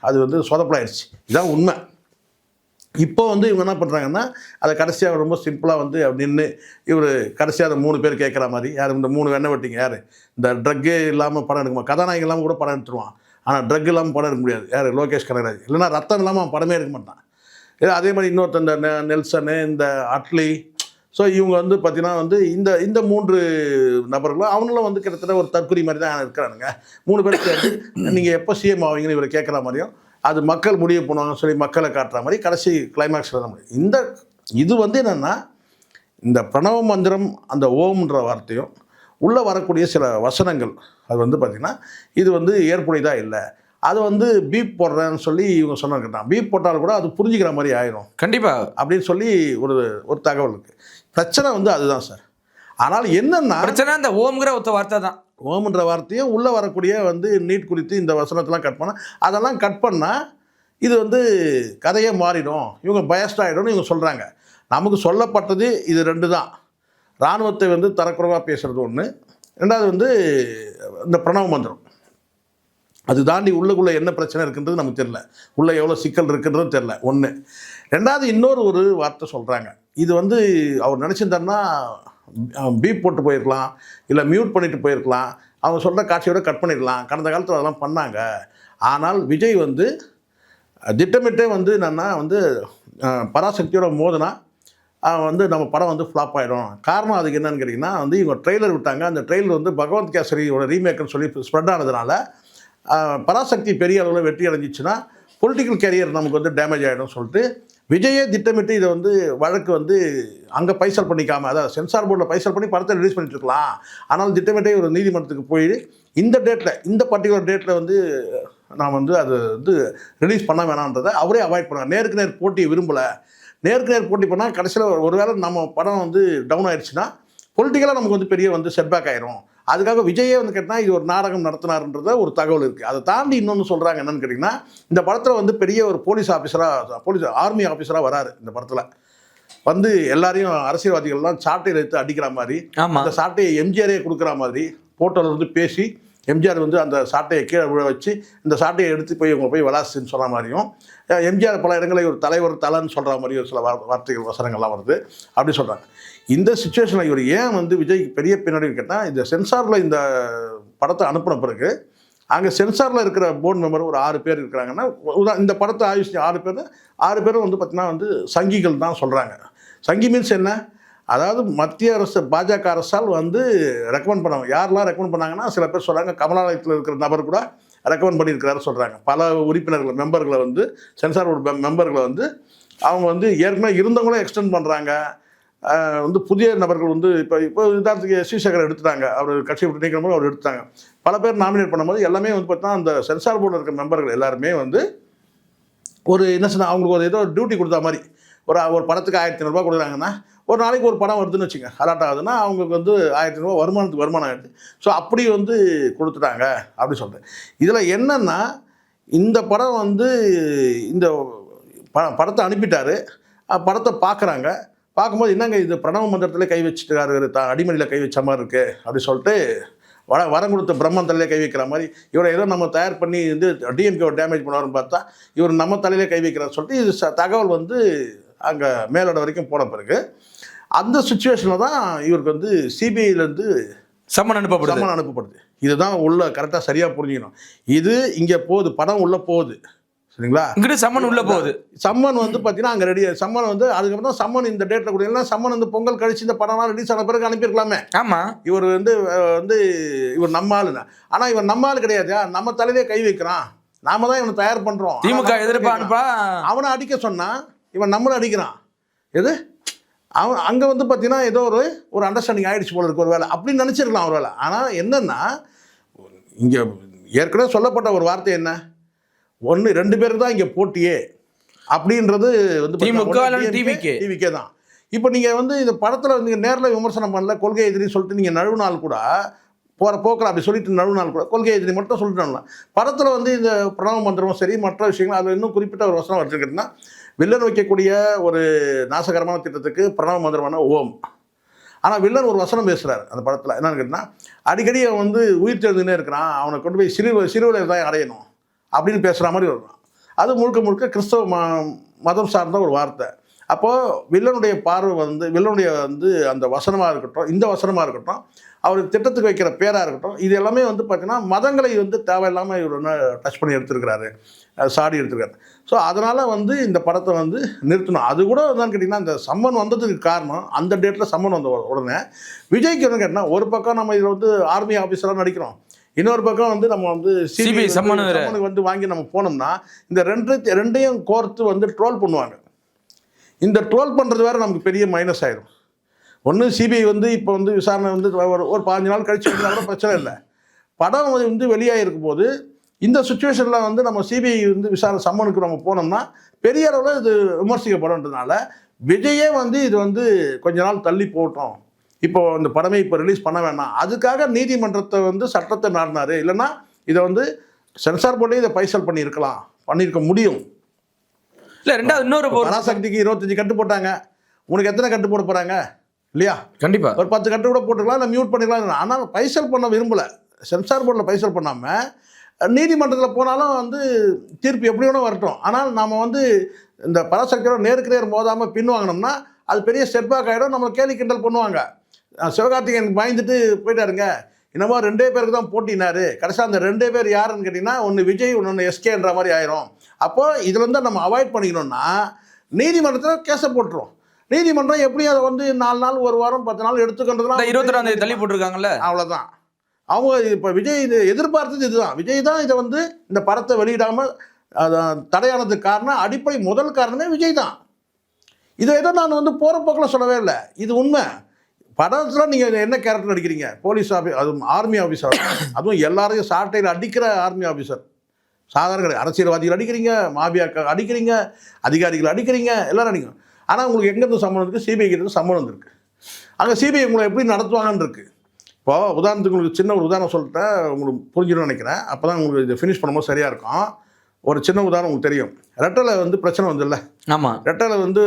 அது வந்து சொதப்பலாயிடுச்சு. இதுதான் உண்மை. இப்போ வந்து இவங்க என்ன பண்ணுறாங்கன்னா அதை கடைசியாக ரொம்ப சிம்பிளாக வந்து நின்று இவர் கடைசியாக அதை 3 பேர் கேட்குற மாதிரி, யார் இந்த 3 வெண்ணை வெட்டிங்க, யார் இந்த ட்ரக்கே இல்லாமல் படம் எடுக்குமா, கதாநாயகம் இல்லாமல் கூட படம் எடுத்துருவான். ஆனால் ட்ரக் இல்லாமல் படம் எடுக்க முடியாது. யார் லோகேஷ் கனகராஜ். இல்லைனா ரத்தம் இல்லாமல் அவன் படமே எடுக்க மாட்டான். அதே மாதிரி இன்னொருத்த இந்த நெல்சனு, இந்த அட்லி. ஸோ இவங்க வந்து பார்த்திங்கன்னா வந்து இந்த 3 நபர்களும் அவங்களும் வந்து கிட்டத்தட்ட ஒரு தற்கொலை மாதிரி தான் இருக்கிறானுங்க. 3 பேருக்கு நீங்கள் எப்போ சிஎம் ஆவீங்கன்னு இவரை கேட்குற மாதிரியும் அது மக்கள் முடிவு பண்ணுவாங்கன்னு சொல்லி மக்களை காட்டுற மாதிரி கடைசி கிளைமேக்ஸில் தான் முடியும். இது வந்து என்னென்னா இந்த பிரணவ மந்திரம் அந்த ஓம்ன்ற வார்த்தையும் உள்ளே வரக்கூடிய சில வசனங்கள் அது வந்து பார்த்திங்கன்னா இது வந்து ஏற்புடையதாக இல்லை. அதை வந்து பீப் போடுறேன்னு சொல்லி இவங்க சொன்னாங்க. பீப் போட்டாலும் கூட அது புரிஞ்சுக்கிற மாதிரி ஆயிரும் கண்டிப்பாக அப்படின்னு சொல்லி ஒரு தகவல் இருக்குது. பிரச்சனை வந்து அதுதான் சார். ஆனால் என்னென்னா பிரச்சனை இந்த ஓம்ங்கிற ஒத்த வார்த்தை தான். ஓம்ன்ற வார்த்தையும் உள்ளே வரக்கூடிய வந்து நீட் குறித்து இந்த வசனத்தெல்லாம் கட் பண்ணால் அதெல்லாம் கட் பண்ணால் இது வந்து கதையே மாறிடும், இவங்க பயஸ்டாகிடும்னு இவங்க சொல்கிறாங்க. நமக்கு சொல்லப்பட்டது இது 2 தான். இராணுவத்தை வந்து தரக்குறைவாக பேசுகிறது ஒன்று, 2வது வந்து இந்த பிரணவ மந்திரம். அது தாண்டி உள்ளுக்குள்ளே என்ன பிரச்சனை இருக்குன்றது நமக்கு தெரியல, உள்ளே எவ்வளோ சிக்கல் இருக்குன்றது தெரில. 1. 2வது இன்னொரு வார்த்தை சொல்கிறாங்க. இது வந்து அவர் நினச்சிருந்தாருன்னா பீப் போட்டு போயிருக்கலாம், இல்லை மியூட் பண்ணிட்டு போயிருக்கலாம், அவங்க சொல்கிற காட்சியோட கட் பண்ணிடலாம். கடந்த காலத்தில் அதெல்லாம் பண்ணாங்க. ஆனால் விஜய் வந்து திட்டமிட்டே வந்து என்னென்னா வந்து பராசக்தியோட மோதினா வந்து நம்ம படம் வந்து ஃப்ளாப் ஆகிடும். காரணம் அதுக்கு என்னன்னு கேட்டிங்கன்னா வந்து இவங்க ட்ரெய்லர் விட்டாங்க. அந்த ட்ரெய்லர் வந்து பகவந்த் கேசரியோட ரீமேக்குன்னு சொல்லி ஸ்ப்ரெட் ஆனதுனால பராசக்தி பெரிய அளவில் வெற்றி அடைஞ்சிச்சுன்னா பொலிட்டிக்கல் கேரியர் நமக்கு வந்து டேமேஜ் ஆகிடும் சொல்லிட்டு விஜயே திட்டமிட்டு இதை வந்து வழக்கு வந்து அங்கே பைசல் பண்ணிக்காமல், அதாவது சென்சார் போர்டில் பைசல் பண்ணி படத்தை ரிலீஸ் பண்ணிட்டுருக்கலாம். ஆனால் திட்டமிட்டே ஒரு நீதிமன்றத்துக்கு போய் இந்த டேட்டில், இந்த பர்டிகுலர் டேட்டில் வந்து நான் வந்து அது வந்து ரிலீஸ் பண்ண வேணான்றதை அவரே அவாய்ட் பண்ணார். நேருக்கு நேர் போட்டியை விரும்பலை. நேருக்கு நேர் போட்டி பண்ணால் கடைசியில் ஒருவேளை நம்ம படம் வந்து டவுன் ஆயிடுச்சுன்னா பொலிட்டிக்கலாக நமக்கு வந்து பெரிய வந்து செட்பேக் ஆயிரும். அதுக்காக விஜயே வந்து கேட்டால் இது ஒரு நாடகம் நடத்தினார்ன்றத ஒரு தகவல் இருக்குது. அதை தாண்டி இன்னொன்று சொல்கிறாங்க. என்னென்னு கேட்டிங்கன்னா இந்த படத்தில் வந்து பெரிய ஒரு போலீஸ் ஆர்மி ஆஃபீஸராக வராரு. இந்த படத்தில் வந்து எல்லாரையும் அரசியல்வாதிகள்லாம் சாட்டையில் எடுத்து அடிக்கிற மாதிரி, அந்த சாட்டையை எம்ஜிஆரே கொடுக்குற மாதிரி போட்டோவில் வந்து பேசி எம்ஜிஆர் வந்து அந்த சாட்டையை கீழே விழ வச்சு இந்த சாட்டையை எடுத்து போய் இவங்க போய் விளாசுன்னு சொல்கிற மாதிரியும், எம்ஜிஆர் பல இடங்களில் ஒரு தலைவர் தலைன்னு சொல்கிற மாதிரியும் சில வார்த்தைகள் வசனங்கள்லாம் வருது. அப்படி சொல்கிறாங்க. இந்த சுச்சுவேஷனில் இவர் ஏன் வந்து விஜய்க்கு பெரிய பின்னாடி கேட்டால் இந்த சென்சாரில் இந்த படத்தை அனுப்பின பிறகு அங்கே சென்சாரில் இருக்கிற போர்டு மெம்பர் ஒரு 6 பேர் இருக்கிறாங்கன்னா, இந்த படத்தை ஆய்வு செஞ்ச 6 பேரும் வந்து பார்த்தீங்கன்னா வந்து சங்கிகள் தான் சொல்கிறாங்க. சங்கி மீன்ஸ் என்ன? அதாவது மத்திய அரசு பாஜக அரசால் வந்து ரெக்கமெண்ட் பண்ணாங்க. யாரெல்லாம் ரெக்கமெண்ட் பண்ணாங்கன்னா, சில பேர் சொல்கிறாங்க கமலாலயத்தில் இருக்கிற நபர் கூட ரெக்கமெண்ட் பண்ணியிருக்கிறாரு சொல்கிறாங்க. பல உறுப்பினர்களை மெம்பர்களை வந்து சென்சார் போர்டு மெம்பர்களை வந்து அவங்க வந்து ஏற்கனவே இருந்தவங்களும் எக்ஸ்டெண்ட் பண்ணுறாங்க. வந்து புதிய நபர்கள் வந்து இப்போ உதாரணத்துக்கு சிவசேகர் எடுத்துட்டாங்க, அவர் கட்சியை விட்டு நீக்கிறபோது அவர் எடுத்தாங்க. பல பேர் நாமினேட் பண்ணும்போது எல்லாமே வந்து பார்த்தீங்கன்னா அந்த சென்சார் போர்டில் இருக்கிற மெம்பர்கள் எல்லாருமே வந்து ஒரு என்ன சொன்னால் அவங்களுக்கு ஒரு ஏதோ டியூட்டி கொடுத்தா மாதிரி ஒரு படத்துக்கு 1500 ரூபா கொடுக்குறாங்கன்னா, ஒரு நாளைக்கு ஒரு படம் வருதுன்னு வச்சுங்க, அலாட் ஆகுதுன்னா அவங்களுக்கு வந்து 1000 ரூபா வருமானம் ஆகிடுது. ஸோ அப்படி வந்து கொடுத்துட்டாங்க அப்படி சொல்கிறேன். இதில் என்னென்னா, இந்த படம் வந்து இந்த படத்தை அனுப்பிட்டாரு, படத்தை பார்க்குறாங்க. பார்க்கும்போது என்னங்க இது பிரணவ மந்திரத்தில் கை வச்சுட்டாரு, அடிமடியில் கை வச்ச மாதிரி இருக்குது அப்படி சொல்லிட்டு வரம் கொடுத்த பிரம்மன் தலையிலே கை வைக்கிற மாதிரி, இவரை ஏதோ நம்ம தயார் பண்ணி வந்து டிஎம்கே டேமேஜ் பண்ணுவார்னு பார்த்தா இவர் நம்ம தலையிலே கை வைக்கிறான்னு சொல்லிட்டு இது தகவல் வந்து அங்கே மேலோட வரைக்கும் போன பிறகு அந்த சுச்சுவேஷனில் தான் இவருக்கு வந்து சிபிஐலேருந்து சம்மன் அனுப்பப்படுது. இதுதான் உள்ள கரெக்டாக சரியாக புரிஞ்சுக்கணும். இது இங்கே போகுது, படம் உள்ளே போகுது, சரிங்களா? இங்கிட்டு சம்மன் உள்ள போகுது. சம்மன் வந்து பார்த்தீங்கன்னா அங்கே ரெடி, சம்மன் வந்து அதுக்கப்புறம் தான் சம்மன் இந்த டேட்டில் கொடுக்கலாம். சம்மன் வந்து பொங்கல் கழிச்சு இந்த படம்லாம் ரிலீஸ் ஆன பிறகு அனுப்பியிருக்கலாமே. ஆமாம், இவர் வந்து இவர் நம்ம ஆளுங்க. ஆனால் இவன் நம்ம ஆள் கிடையாது, நம்ம தலையிலே கை வைக்கிறான், நாம தான் இவனை தயார் பண்ணுறோம். திமுக எதிர்ப்பா அவனை அடிக்க சொன்னான், இவன் நம்மளை அடிக்கிறான். எது அவன் அங்கே வந்து பார்த்தீங்கன்னா ஏதோ ஒரு அண்டர்ஸ்டாண்டிங் ஆகிடுச்சு போல இருக்கு ஒரு வேலை அப்படின்னு நினச்சிருக்கலாம் ஒரு வேலை. ஆனால் என்னென்னா இங்கே ஏற்கனவே சொல்லப்பட்ட ஒரு வார்த்தை என்ன, 2 பேருக்கு தான் இங்கே போட்டியே அப்படின்றது வந்து டிவிக்கே தான். இப்போ நீங்கள் வந்து இந்த படத்தில் வந்து நேரில் விமர்சனம் பண்ணல, கொள்கை எதிரி சொல்லிட்டு நீங்கள் நழுவுநாள் கூட போகிற போக்கில் அப்படி சொல்லிட்டு நழுவுநாள் கூட கொள்கை எதிரி மட்டும் சொல்லிட்டாங்களா. படத்தில் வந்து இந்த பிரணவ மந்திரமும் சரி மற்ற விஷயங்கள் அதில் இன்னும் குறிப்பிட்ட ஒரு வசனம் வச்சுருக்கேன்னா, வில்லன் வைக்கக்கூடிய ஒரு நாசகரமான திட்டத்துக்கு பிரணவ மந்திரமான ஓம். ஆனால் வில்லன் ஒரு வசனம் பேசுகிறார் அந்த படத்தில். என்னன்னு கேட்டால், அடிக்கடி அவன் வந்து உயிர் தெரிஞ்சுன்னே இருக்கிறான், அவனை கொண்டு போய் சிறுவலை தான் அடையணும் அப்படின்னு பேசுகிற மாதிரி வரும். அது முழுக்க கிறிஸ்தவ மதம் சார்ந்த ஒரு வார்த்தை. அப்போது வில்லனுடைய பார்வை வந்து வில்லனுடைய வந்து அந்த வசனமாக இருக்கட்டும், இந்த வசனமாக இருக்கட்டும், அவர் திட்டத்துக்கு வைக்கிற பேராக இருக்கட்டும், இது எல்லாமே வந்து பார்த்திங்கன்னா மதங்களை வந்து தேவையில்லாமல் இவர் வந்து டச் பண்ணி எடுத்துருக்கிறாரு, சாடி எடுத்துருக்காரு. ஸோ அதனால் வந்து இந்த படத்தை வந்து நிறுத்தணும். அது கூட என்னன்னு கேட்டிங்கன்னா, இந்த சம்மன் வந்ததுக்கு காரணம் அந்த டேட்டில் சம்மன் வந்த உடனே விஜய்க்கு என்ன கேட்டால், ஒரு பக்கம் நம்ம இதில் வந்து ஆர்மி ஆஃபீஸராக நடிக்கிறோம், இன்னொரு பக்கம் வந்து நம்ம வந்து சிபிஐ சம்மனுக்கு வந்து வாங்கி நம்ம போனோம்னா இந்த ரெண்டையும் கோர்த்து வந்து ட்ரோல் பண்ணுவாங்க. இந்த ட்ரோல் பண்ணுறது வேறு நமக்கு பெரிய மைனஸ் ஆயிடும். ஒன்று சிபிஐ வந்து இப்போ வந்து விசாரணை வந்து ஒரு 15 நாள் கழிச்சு வந்தால் கூட பிரச்சனை இல்லை. படம் வந்து வெளியாகிருக்கும் போது இந்த சுச்சுவேஷனில் வந்து நம்ம சிபிஐ வந்து விசாரணை சம்மனுக்கு நம்ம போனோம்னா பெரிய அளவில் இது விமர்சிக்கப்படுன்றதுனால விஜயே வந்து இது வந்து கொஞ்ச நாள் தள்ளி போட்டோம், இப்போ இந்த படமே இப்போ ரிலீஸ் பண்ண வேண்டாம், அதுக்காக நீதிமன்றத்தை வந்து சட்டத்தை நாடினார். இல்லைன்னா இதை வந்து சென்சார் போர்டே இதை பைசல் பண்ணியிருக்க முடியும். இல்லை, ரெண்டாவது இன்னொரு பராசக்திக்கு 25 கட்டு போட்டாங்க, உனக்கு எத்தனை கட்டு போட போகிறாங்க இல்லையா? கண்டிப்பாக ஒரு 10 கட்டு கூட போட்டுக்கலாம், இல்லை மியூட் பண்ணிக்கலாம். ஆனால் பைசல் பண்ண விரும்பலை, சென்சார் போர்டில் பைசல் பண்ணாமல் நீதிமன்றத்தில் போனாலும் வந்து தீர்ப்பு எப்படி வேணால் வரட்டும். ஆனால் நாம் வந்து இந்த பராசக்தியோட நேருக்கு நேர் மோதாமல் பின்வாங்கினோம்னா அது பெரிய செட்பேக் ஆகிடும், நம்ம கேலி கிண்டல் பண்ணுவாங்க. சிவகார்த்திகேயனுக்கு பயந்துட்டு போயிட்டாருங்க, இன்னமும் 2 பேருக்கு தான் போட்டினாரு, கடைசியாக அந்த 2 பேர் யாருன்னு கேட்டிங்கன்னா ஒன்று விஜய் இன்னொன்று எஸ்கேன்ற மாதிரி ஆயிரும். அப்போது இதுலேருந்து நம்ம அவாய்ட் பண்ணிக்கணும்னா நீதிமன்றத்தில் கேஸை போட்டுரும். நீதிமன்றம் எப்படி அதை வந்து 4 நாள் 1 வாரம் 10 நாள் எடுத்துக்கின்றதுலாம் 22ஆம் தேதி தள்ளி போட்டிருக்காங்கல்ல, அவ்வளோதான். அவங்க இப்போ விஜய் இது எதிர்பார்த்தது இதுதான். விஜய் தான் இதை வந்து இந்த படத்தை வெளியிடாமல் தடையானதுக்கு காரணம், அடிப்படை முதல் காரணமே விஜய் தான். இதை ஏதோ நான் வந்து போகிற போக்கில் சொல்லவே இல்லை, இது உண்மை. படத்தில் நீங்கள் என்ன கேரக்டர் நடிக்கிறீங்க, போலீஸ் அதுவும் ஆர்மி ஆஃபீஸர், அதுவும் எல்லாரையும் சாட்டையில் அடிக்கிற ஆர்மி ஆஃபீஸர், சாதாரண அரசியல்வாதிகள் அடிக்கிறீங்க, மாபியாக்கள் அடிக்கிறீங்க, அதிகாரிகள் அடிக்கிறீங்க, எல்லோரும் அடிக்கணும். ஆனால் உங்களுக்கு எங்கேருந்து சம்மந்தம் இருக்குது, சிபிஐ கிட்ட சம்மந்தம் இருக்குது. அங்கே சிபிஐ உங்களை எப்படி நடத்துவாங்கன்னு இருக்குது. இப்போது உதாரணத்துக்கு உங்களுக்கு சின்ன ஒரு உதாரணம் சொல்லிட்டேன், உங்களுக்கு புரிஞ்சிடும்னு நினைக்கிறேன், அப்போ தான் உங்களுக்கு இதை ஃபினிஷ் பண்ணும்போது சரியாக இருக்கும். ஒரு சின்ன உதாரணம் உங்களுக்கு தெரியும், ரெட்டலை வந்து பிரச்சனை வந்துல்ல. ஆமாம், ரெட்டலை வந்து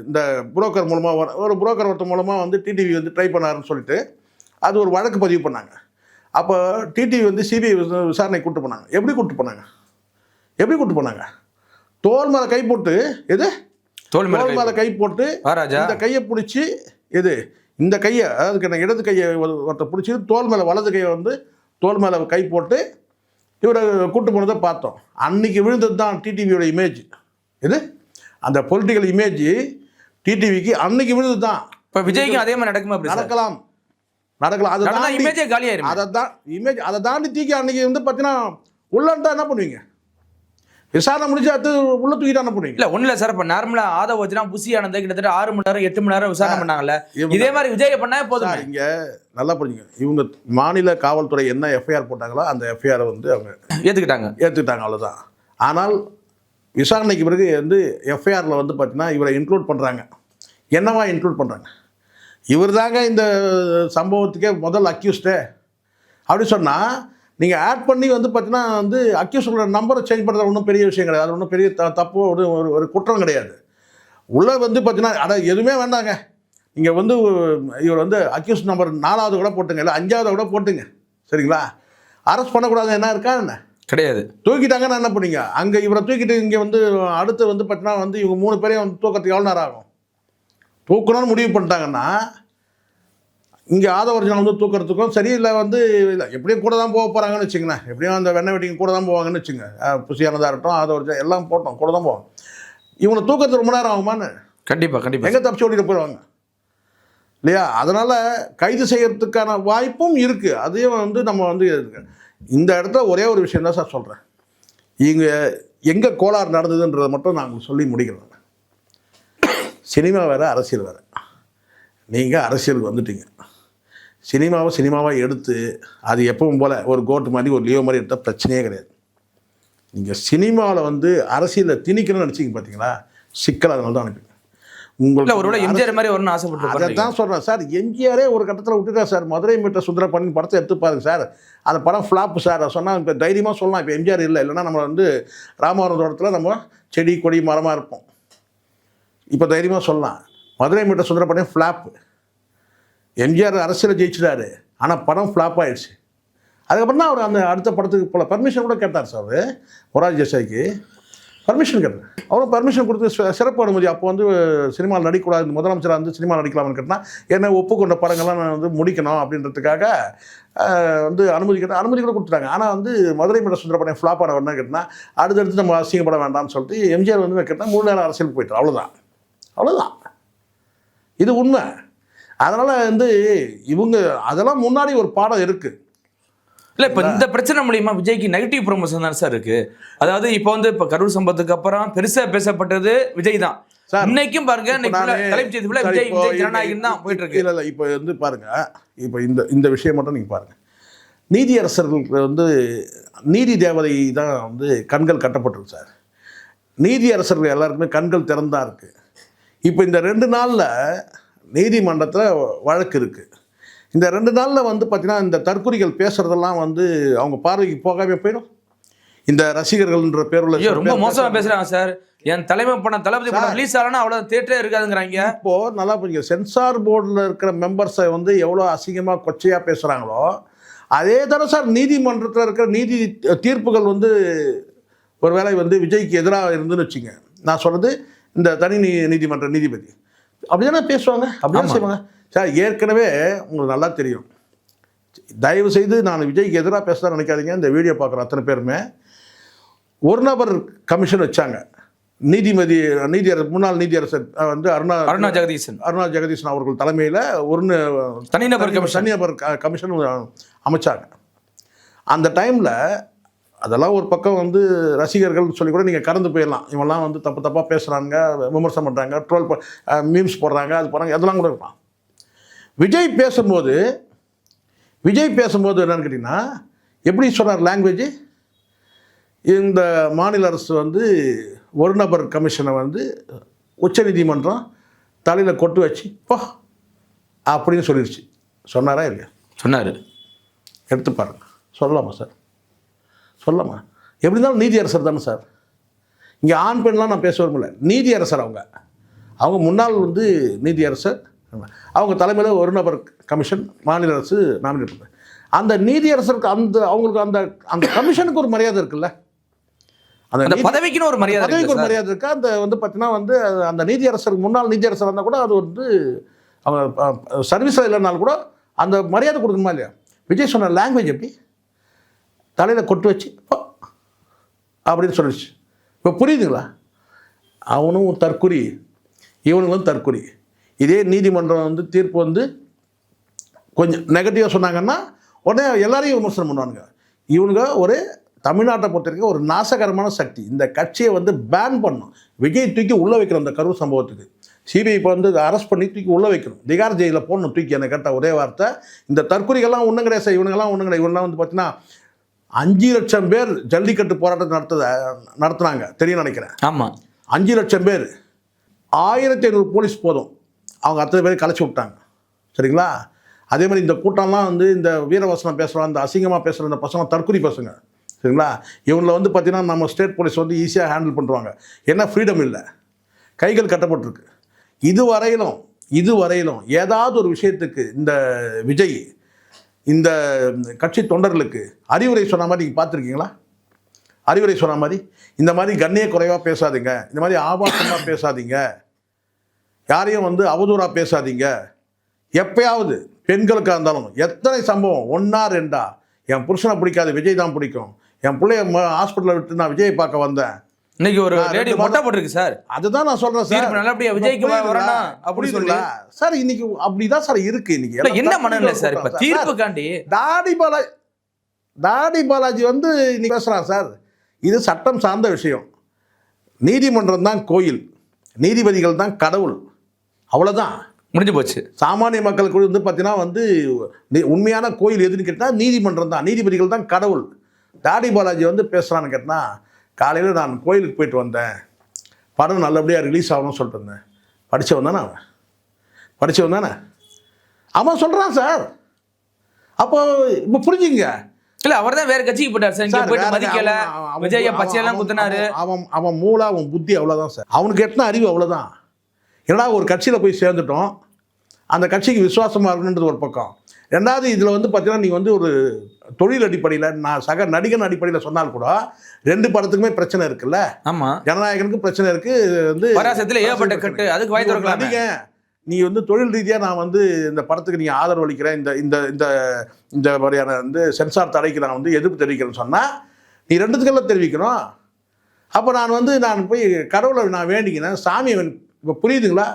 இந்த புரோக்கர் மூலமாக ஒரு புரோக்கர் ஒருத்தர் மூலமாக வந்து டிடிவி வந்து ட்ரை பண்ணாருன்னு சொல்லிட்டு அது ஒரு வழக்கு பதிவு பண்ணாங்க. அப்போ டிடிவி வந்து சிபிஐ விசாரணை கூப்பிட்டு போனாங்க. எப்படி கூப்பிட்டு போனாங்க? தோல் மேலே கை போட்டு, எது தோல் மேலே கை போட்டு இந்த கையை பிடிச்சி, எது இந்த கையை, அதாவது இடது கையை ஒருத்தர் பிடிச்சி தோல் மேலே வலது கையை வந்து தோல் மேலே கை போட்டு இவரை கூட்டு போனதை பார்த்தோம். அன்னைக்கு விழுந்தது தான் டிடிவியோட இமேஜ். இது அந்த பொலிட்டிக்கல் இமேஜ் டிடிவிக்கு அன்னைக்கு விழுந்தது தான். இப்போ விஜய்க்கும் அதே மாதிரி நடக்குமா? நடக்கலாம். அதை இமேஜே காலியாயிரும். அதை தாண்டி தூக்கி அன்னைக்கு வந்து பார்த்தீங்கன்னா உள்ளன்ட்டா என்ன பண்ணுவீங்க? விசாரணை முடிஞ்சு அது உள்ள தூக்கிட்டா என்ன பண்ணுவீங்க? இல்ல ஒண்ணு இல்ல சார். இப்ப நார்மலா ஆதவ வச்சுனா புசி ஆனந்த கிட்டத்தட்ட 6 மணி நேரம் 8 மணி நேரம் விசாரணை பண்ணாங்கல்ல. இதே மாதிரி விஜய் பண்ணா போதும். இங்க நல்லா புரிஞ்சுங்க. இவங்க மாநில காவல்துறை என்ன எஃப்ஐஆர் போட்டாங்களோ அந்த எஃப்ஐஆர் வந்து அவங்க ஏத்துக்கிட்டாங்க அவ்வளவுதான். ஆனால் விசாரணைக்கு பிறகு வந்து எஃப்ஐஆரில் வந்து பார்த்தீங்கன்னா இவரை இன்க்ளூட் பண்ணுறாங்க. என்னவா இன்க்ளூட் பண்ணுறாங்க? இவர் தாங்க இந்த சம்பவத்துக்கே முதல் அக்யூஸ்டே அப்படி சொன்னால் நீங்கள் ஆட் பண்ணி வந்து பார்த்தீங்கன்னா வந்து அக்யூஸ்டோட நம்பரை சேஞ்ச் பண்ணுறது ஒன்றும் பெரிய விஷயம் கிடையாது. அது ஒன்றும் பெரிய தப்பு, ஒரு குற்றம் கிடையாது. உள்ளே வந்து பார்த்தீங்கன்னா எதுவுமே வேண்டாங்க. நீங்கள் வந்து இவர் வந்து அக்யூஸ்ட் நம்பர் 4வது கூட போட்டுங்க, இல்லை 5வது கூட போட்டுங்க, சரிங்களா? அரெஸ்ட் பண்ணக்கூடாது என்ன இருக்கா என்ன கிடையாது. தூக்கிட்டாங்கன்னா என்ன பண்ணீங்க? அங்கே இவரை தூக்கிட்டு இங்கே வந்து அடுத்து வந்து பார்த்தீங்கன்னா வந்து இவங்க 3 பேரையும் வந்து தூக்கத்துக்கு எவ்வளோ நேரம் ஆகும்? தூக்கணும்னு முடிவு பண்ணிட்டாங்கன்னா இங்கே ஆதவர்ஜனை வந்து தூக்கிறதுக்கும் சரி, இல்லை வந்து இல்லை எப்படியும் கூட தான் போக போகிறாங்கன்னு வச்சுங்களேன். எப்படியும் அந்த வெண்ணெய் வெட்டிங்க கூட தான் போவாங்கன்னு வச்சுங்க. புசியானதாக இருக்கட்டும், ஆதவர்ஜன் எல்லாம் போட்டோம் கூட தான் போவோம். இவனை தூக்கத்துக்கு ரொம்ப நேரம் ஆகுமான்னு? கண்டிப்பாக எங்கே தப்பிச்சு ஓடிட்டு போயிடுவாங்க இல்லையா? அதனால் கைது செய்யறதுக்கான வாய்ப்பும் இருக்குது. அதையும் வந்து நம்ம வந்து இந்த இடத்துல ஒரே ஒரு விஷயம் தான் சார் சொல்கிறேன். இங்கே எங்கே கோளாறு நடந்ததுன்றதை மட்டும் நான் உங்களுக்கு சொல்லி முடிக்கிறேன். சினிமா வேறு, அரசியல் வேறு. நீங்கள் அரசியலுக்கு வந்துட்டீங்க. சினிமாவை எடுத்து அது எப்பவும் போல் ஒரு கோட்டு மாதிரி ஒரு லியோ மாதிரி எடுத்தால் பிரச்சனையே கிடையாது. நீங்கள் சினிமாவில் வந்து அரசியலில் திணிக்கணும்னு நினச்சிங்க பார்த்தீங்களா, சிக்கல். அதனால தான் அனுப்பிங்க. உங்களுக்கு ஒருவேளை எம்ஜிஆர் மாதிரி வரணும்னு ஆசைப்பட்டு அதை தான் சொல்கிறேன் சார். எம்ஜிஆரே ஒரு கட்டத்தில் விட்டுட்டார் சார். மதுரை மீட்டர் சுந்தரபாண்டியன் படத்தை எடுத்து பாருங்க சார். அந்த படம் ஃப்ளாப்பு சார். சொன்னால் இப்போ தைரியமாக சொல்லலாம். இப்போ எம்ஜிஆர் இல்லைன்னா நம்ம வந்து ராமவரம் தோட்டத்தில் நம்ம செடி கொடி மரமாக இருப்போம். இப்போ தைரியமாக சொல்லலாம் மதுரை மீட்டர் சுந்தரபாண்டியன் ஃப்ளாப்பு. எம்ஜிஆர் அரசியல் ஜெயிச்சிட்டாரு, ஆனால் படம் ஃப்ளாப் ஆகிடுச்சு. அதுக்கப்புறம் தான் அவர் அந்த அடுத்த படத்துக்கு போல பர்மிஷன் கூட கேட்டார் சார். அவர் மொரார்ஜி தேசாய்க்கு பர்மிஷன் கேட்டார். அவரும் பர்மிஷன் கொடுத்து சிறப்பு அனுமதி. அப்போ வந்து சினிமாவில் நடிக்கக்கூடாது, முதலமைச்சராக வந்து சினிமாவில் நடிக்கலாம்னு கேட்டால் என்ன ஒப்புக்கொண்ட படங்கள்லாம் நான் வந்து முடிக்கணும் அப்படின்றதுக்காக வந்து அனுமதி கேட்டால் அனுமதி கூட கொடுத்துட்டாங்க. ஆனால் வந்து மதுரை மீட்டர் சுந்தரபாண்டியன் ஃப்ளாப் ஆனவர் என்ன கேட்டால் அடுத்தடுத்து நம்ம அசிங்கப்பட வேண்டாம்னு சொல்லிட்டு எம்ஜிஆர் வந்து கேட்டால் 3 நேரம் அரசியலுக்கு போயிட்டார். அவ்வளோதான். இது உண்மை. அதனால் வந்து இவங்க அதெல்லாம் முன்னாடி ஒரு பாடம் இருக்குது. இல்லை இப்போ இந்த பிரச்சனை மூலியமா விஜய்க்கு நெகட்டிவ் ப்ரொமோஷன் தான் சார் இருக்குது. அதாவது இப்போ வந்து இப்போ கரூர் சம்பவத்துக்கு அப்புறம் பெருசாக பேசப்பட்டது விஜய் தான். இன்னைக்கும் பாருங்க, விஜய் ஜனநாயகம் தான் போயிட்டு இருக்கு. இல்லை இப்போ வந்து பாருங்க, இப்போ இந்த விஷயம் மட்டும் நீங்கள் பாருங்க. நீதியரசர்களுக்கு வந்து நீதி தேவதை தான் வந்து கண்கள் கட்டப்பட்டிருக்கு சார். நீதியரசர்கள் எல்லாருக்குமே கண்கள் திறந்தா இருக்கு. இப்போ இந்த 2 நாளில் நீதிமன்றத்தில் வழக்கு இருக்குது. இந்த 2 நாளில் வந்து பார்த்தீங்கன்னா இந்த தற்குறிகள் பேசுகிறதெல்லாம் வந்து அவங்க பார்வைக்கு போகாமே போயிடும். இந்த ரசிகர்கள்ன்ற பேருள்ள ரொம்ப மோசமாக பேசுகிறாங்க சார். என் தலைமை படம் தளபதி படம் ரிலீஸ் ஆகலன்னா அவ்வளோ தேட்டரே இருக்காதுங்கிறாங்க. இப்போது நல்லா புரியுங்க, சென்சார் போர்டில் இருக்கிற மெம்பர்ஸை வந்து எவ்வளோ அசிங்கமாக கொச்சையாக பேசுகிறாங்களோ அதே தானே சார் நீதிமன்றத்தில் இருக்கிற நீதி தீர்ப்புகள் வந்து ஒரு வேளை வந்து விஜய்க்கு எதிராக இருந்துன்னு வச்சுங்க. நான் சொல்கிறது இந்த தனி நீதிமன்ற நீதிபதி அப்படி தானே பேசுவாங்க, அப்படி தானே செய்வாங்க சார். ஏற்கனவே உங்களுக்கு நல்லா தெரியும். தயவு செய்து நான் விஜய்க்கு எதிராக பேச நினைக்காதீங்க. இந்த வீடியோ பார்க்குற அத்தனை பேருமே ஒரு நபர் கமிஷன் வச்சாங்க. முன்னாள் நீதியரசர் வந்து அருணா ஜெகதீசன் அவர்கள் தலைமையில் ஒரு தனிநபர் கமிஷன் அமைச்சாங்க. அந்த டைமில் அதெல்லாம் ஒரு பக்கம் வந்து ரசிகர்கள் சொல்லி கூட நீங்கள் கடந்து போயிடலாம். இவெல்லாம் வந்து தப்பாக பேசுகிறாங்க, விமர்சனம் பண்ணுறாங்க, ட்ரோல் மீம்ஸ் போடுறாங்க, அது போடுறாங்க, அதெல்லாம் கூட இருக்கலாம். விஜய் பேசும்போது என்னன்னு கேட்டிங்கன்னா எப்படி சொன்னார் லாங்குவேஜ்? இந்த மாநில அரசு வந்து ஒரு நபர் கமிஷனை வந்து உச்சநீதிமன்றம் தலையில் கொட்டு வச்சு போ அப்படின்னு சொல்லிடுச்சு. சொன்னாரா இல்லையா? சொன்னார். எடுத்து பாருங்க. சொல்லலாமா சார்? சொல்லலாமா? எப்படி இருந்தாலும் நீதியரசர் தானே சார். இங்கே ஆண் பெண்லாம் நான் பேச விரும்பல. நீதியரசர் அவங்க முன்னாள் வந்து நீதியரசர், அவங்க தலைமையில் ஒரு நபர் கமிஷன் மாநில அரசு நாமினேட் பண்ணுறாங்க. அந்த நீதியரசருக்கு அவங்களுக்கு அந்த கமிஷனுக்கு ஒரு மரியாதை இருக்குல்ல, அந்த பதவிக்குன்னு ஒரு மரியாதை இருக்கா? அந்த வந்து பார்த்தீங்கன்னா வந்து அந்த நீதியரசருக்கு முன்னாள் நீதியரசர் இருந்தால் கூட அது வந்து அவங்க சர்வீஸில் இல்லைனாலும் கூட அந்த மரியாதை கொடுக்கணுமா இல்லையா? விஜய் சொன்ன லாங்குவேஜ் எப்படி? தலையில் கொட்டு வச்சு போ அப்படின்னு சொல்லிடுச்சு. இப்போ புரியுதுங்களா? அவனும் தற்குறி, இவனுங்களும் தற்குறி. இதே நீதிமன்றம் வந்து தீர்ப்பு வந்து கொஞ்சம் நெகட்டிவாக சொன்னாங்கன்னா உடனே எல்லாரையும் விமர்சனம் பண்ணுவானுங்க. இவனுங்க ஒரு தமிழ்நாட்டை பொறுத்த வரைக்கும் ஒரு நாசகரமான சக்தி. இந்த கட்சியை வந்து பேன் பண்ணணும். விஜய் தூக்கி உள்ளே வைக்கணும். இந்த கரூர் சம்பவத்துக்கு சிபிஐ இப்போ வந்து அரெஸ்ட் பண்ணி தூக்கி உள்ளே வைக்கணும். திகார் ஜெயிலில் போடணும் தூக்கி. எனக்கு கேட்ட ஒரே வார்த்தை, இந்த தற்கொலைகள்லாம் ஒன்றும் கிடையாது சார், இவனுங்கெல்லாம் ஒன்றும் கிடையாது. இவங்கெல்லாம் வந்து பார்த்தீங்கன்னா 5 லட்சம் பேர் ஜல்லிக்கட்டு போராட்டம் நடத்துனாங்க தெரியும் நினைக்கிறேன். ஆமாம், 5 லட்சம் பேர், 1500 போலீஸ் போதும், அவங்க அத்தனை பேரை கலைச்சி விட்டாங்க. சரிங்களா? அதே மாதிரி இந்த கூட்டம்லாம் வந்து இந்த வீரவசனம் பேசுகிறோம், இந்த அசிங்கமாக பேசுகிற இந்த பசங்க தற்கொலை பசங்க. சரிங்களா? இவங்களை வந்து பார்த்தீங்கன்னா நம்ம ஸ்டேட் போலீஸ் வந்து ஈஸியாக ஹேண்டில் பண்ணுவாங்க. ஏன்னா ஃப்ரீடம் இல்லை, கைகள் கட்டப்பட்டிருக்கு. இதுவரையிலும் ஏதாவது ஒரு விஷயத்துக்கு இந்த விஜய் இந்த கட்சி தொண்டர்களுக்கு அறிவுரை சொன்ன மாதிரி நீங்கள் பார்த்துருக்கீங்களா? அறிவுரை சொன்ன மாதிரி இந்த மாதிரி கண்ணிய குறைவாக பேசாதீங்க, இந்த மாதிரி ஆபாசமாக பேசாதீங்க, யாரையும் வந்து அவதூறாக பேசாதீங்க. எப்பயாவது பெண்களுக்காக இருந்தாலும் எத்தனை சம்பவம், 1 or 2, என் புருஷனை பிடிக்காது, விஜய் தான் பிடிக்கும், என் பிள்ளைய ஹாஸ்பிட்டலில் விட்டு நான் விஜயை பார்க்க வந்தேன், இன்னைக்கு ஒரு லேடி மொட்டை போட்டிருக்கு சார். அதுதான் நான் சொல்றேன் சார். நல்லபடியா விஜய்க்கு வரணும் அப்படி சொல்லி சார் இன்னைக்கு அப்படிதான் சார் இருக்கு. இன்னைக்கு என்ன மனநிலை சார்? இப்ப தீர்ப்புக்காண்டி தாடி பாலாஜி வந்து இன்னைக்கு பேசுறான் சார். இது சட்டம் சார்ந்த விஷயம். நீதிமன்றம் தான் கோயில், நீதிபதிகள் தான் கடவுள், அவ்வளவுதான், முடிஞ்சு போச்சு. சாமானிய மக்களுக்கு வந்து பார்த்தீங்கன்னா வந்து உண்மையான கோயில் எதுன்னு கேட்டால் நீதிமன்றம் தான், நீதிபதிகள் தான் கடவுள். தாடி பாலாஜி வந்து பேசுகிறான்னு கேட்டால், காலையில் நான் கோயிலுக்கு போயிட்டு வந்தேன், படம் நல்லபடியாக ரிலீஸ் ஆகணும்னு சொல்லிட்டு இருந்தேன். படித்தவன் தானே அவன் சொல்கிறான் சார். அப்போ இப்போ புரிஞ்சுங்க. இல்லை, அவர் தான் வேற கட்சிக்கு போயிட்டார் சார். இங்கே போயிட்டு மதிக்கல, விஜய பச்சையெல்லாம் குத்தினாரு. அவன் மூளை, அவன் புத்தி அவ்வளோதான் சார். அவனுக்கு எத்தனை அறிவு அவ்வளோதான். ஏன்னா ஒரு கட்சியில் போய் சேர்ந்துட்டோம், அந்த கட்சிக்கு விசுவாசமாக இருக்கணுன்றது ஒரு பக்கம். ரெண்டாவது இதில் வந்து பார்த்தீங்கன்னா நீங்கள் வந்து ஒரு தொழில் அடிப்படையில், நான் சக நடிகன் அடிப்படையில் சொன்னால் கூட 2 படத்துக்குமே பிரச்சனை இருக்குல்ல. ஆமாம், ஜனநாயகனுக்கு பிரச்சனை இருக்குது. வந்து பராசத்தில் ஏகப்பட்ட கட்டு, அதுக்கு வாய் திறக்கலாம். நீ வந்து தொழில் ரீதியாக நான் வந்து இந்த படத்துக்கு நீங்கள் ஆதரவு அளிக்கிறேன், இந்த இந்த இந்த இந்த மாதிரியான வந்து சென்சார் தடைக்கு நான் வந்து எதிர்ப்பு தெரிவிக்கிறேன்னு சொன்னால் நீ 2த்துக்கெல்லாம் தெரிவிக்கணும். அப்போ நான் போய் கடவுளை நான் வேண்டிக்கினேன், சாமியை. இப்போ புரியுதுங்களா?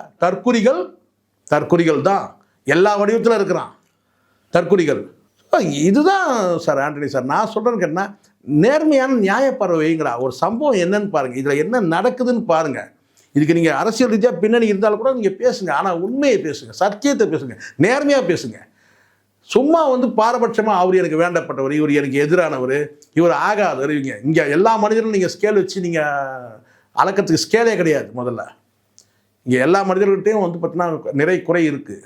தற்குறிகள் தான் எல்லா வடிவத்தில் இருக்கிறான், தற்குறிகள். இதுதான் சார் ஆண்டனி சார் நான் சொல்கிறேன்னு கேட்டால், நேர்மையான நியாயப்பறவை வைங்கடா. ஒரு சம்பவம் என்னன்னு பாருங்கள், இதில் என்ன நடக்குதுன்னு பாருங்கள். இதுக்கு நீங்கள் அரசியல் ரீதியாக பின்னணி இருந்தாலும் கூட நீங்கள் பேசுங்க, ஆனால் உண்மையை பேசுங்க, சத்தியத்தை பேசுங்க, நேர்மையாக பேசுங்க. சும்மா வந்து பாரபட்சமாக அவர் எனக்கு வேண்டப்பட்டவர், இவர் எனக்கு எதிரானவர், இவர் ஆகாதவர், இங்கே எல்லா மனிதர்களும் நீங்கள் ஸ்கேல் வச்சு நீங்கள் அளக்கிறதுக்கு ஸ்கேலே கிடையாது. முதல்ல இங்கே எல்லா மனிதர்கள்ட்டையும் வந்து பார்த்தீங்கன்னா நிறை குறை இருக்குது.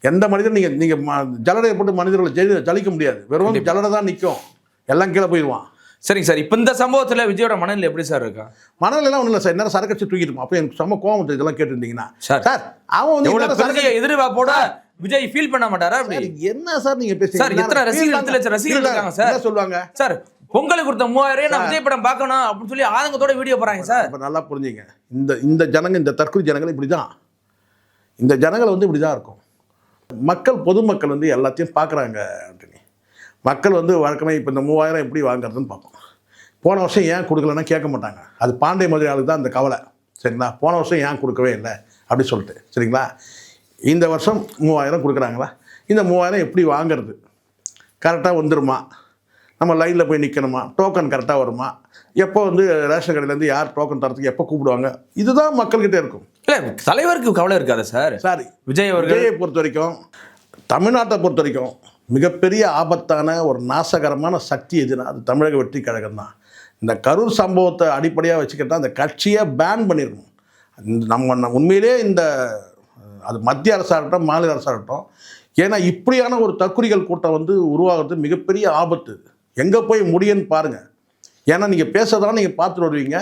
எந்த மனிதரும் நீங்கள் ஜல்லடையை போட்டு மனிதர்களை ஜலிக்க முடியாது. வெறும் ஜல்லடை தான் நிற்கும், எல்லாம் கீழே போயிடுவான். சரிங்க சார், இப்போ இந்த சம்பவத்தில் விஜயோட மனநிலை எப்படி சார் இருக்கா? மனநிலாம் ஒன்றும் இல்லை சார், என்ன சரக்கட்சி தூக்கிட்டு அப்போ எனக்கு செம்ம கோவம் வந்து இதெல்லாம் கேட்டுருந்தீங்கன்னா சார் அவன் வந்து எதிர்பார்ப்போட விஜய் ஃபீல் பண்ண மாட்டாரா? என்ன சார் நீங்கள் பேசுறீங்க சார்? எத்தனை ரசிகர்கள் இருக்காங்க சார்? சொல்லுவாங்க சார், பொங்கலுக்கு கொடுத்த 3000 நான் விஜய் படம் பார்க்கணும் அப்படின்னு சொல்லி ஆதங்கத்தோட வீடியோ போறாங்க சார். இப்போ நல்லா புரிஞ்சுங்க, இந்த ஜனங்க, இந்த தற்கொலை ஜனங்கள் இப்படி தான், இந்த ஜனங்களை வந்து இப்படி தான் இருக்கும். பொதுமக்கள் வந்து எல்லாத்தையும் பார்க்குறாங்க ஆண்டனி. மக்கள் வந்து வழக்கமாக இப்போ இந்த 3000 எப்படி வாங்குறதுன்னு பார்ப்போம். போன வருஷம் ஏன் கொடுக்கலன்னா கேட்க மாட்டாங்க. அது பாண்டிய முதலியாளுக்கு தான் அந்த கவலை. சரிங்களா? போன வருஷம் ஏன் கொடுக்கவே இல்லை அப்படி சொல்லிட்டு. சரிங்களா? இந்த வருஷம் 3000 கொடுக்குறாங்களா? இந்த 3000 எப்படி வாங்கிறது? கரெக்டாக வந்துடுமா? நம்ம லைனில் போய் நிற்கணுமா? டோக்கன் கரெக்டாக வருமா? எப்போ வந்து ரேஷன் கடையிலேருந்து யார் டோக்கன் தரத்துக்கு எப்போ கூப்பிடுவாங்க? இதுதான் மக்கள்கிட்ட இருக்கும். இல்லை, தலைவருக்கு கவலை இருக்காது சார். சாரி, விஜயை பொறுத்த வரைக்கும், தமிழ்நாட்டை பொறுத்த வரைக்கும் மிகப்பெரிய ஆபத்தான ஒரு நாசகரமான சக்தி எதுனா அது தமிழக வெற்றி கழகம் தான். இந்த கரூர் சம்பவத்தை அடிப்படையாக வச்சுக்கிட்டால் அந்த கட்சியை பேன் பண்ணிடணும். நம்ம உண்மையிலே அது மத்திய அரசாக இருக்கட்டும், மாநில அரசாக இருக்கட்டும். ஏன்னா இப்படியான ஒரு தற்குறிகள் கூட்டம் வந்து உருவாகிறது மிகப்பெரிய ஆபத்து. எங்கே போய் முடியும்னு பாருங்கள். ஏன்னா நீங்கள் பேசுறதெல்லாம் நீங்கள் பார்த்துட்டு வருவீங்க.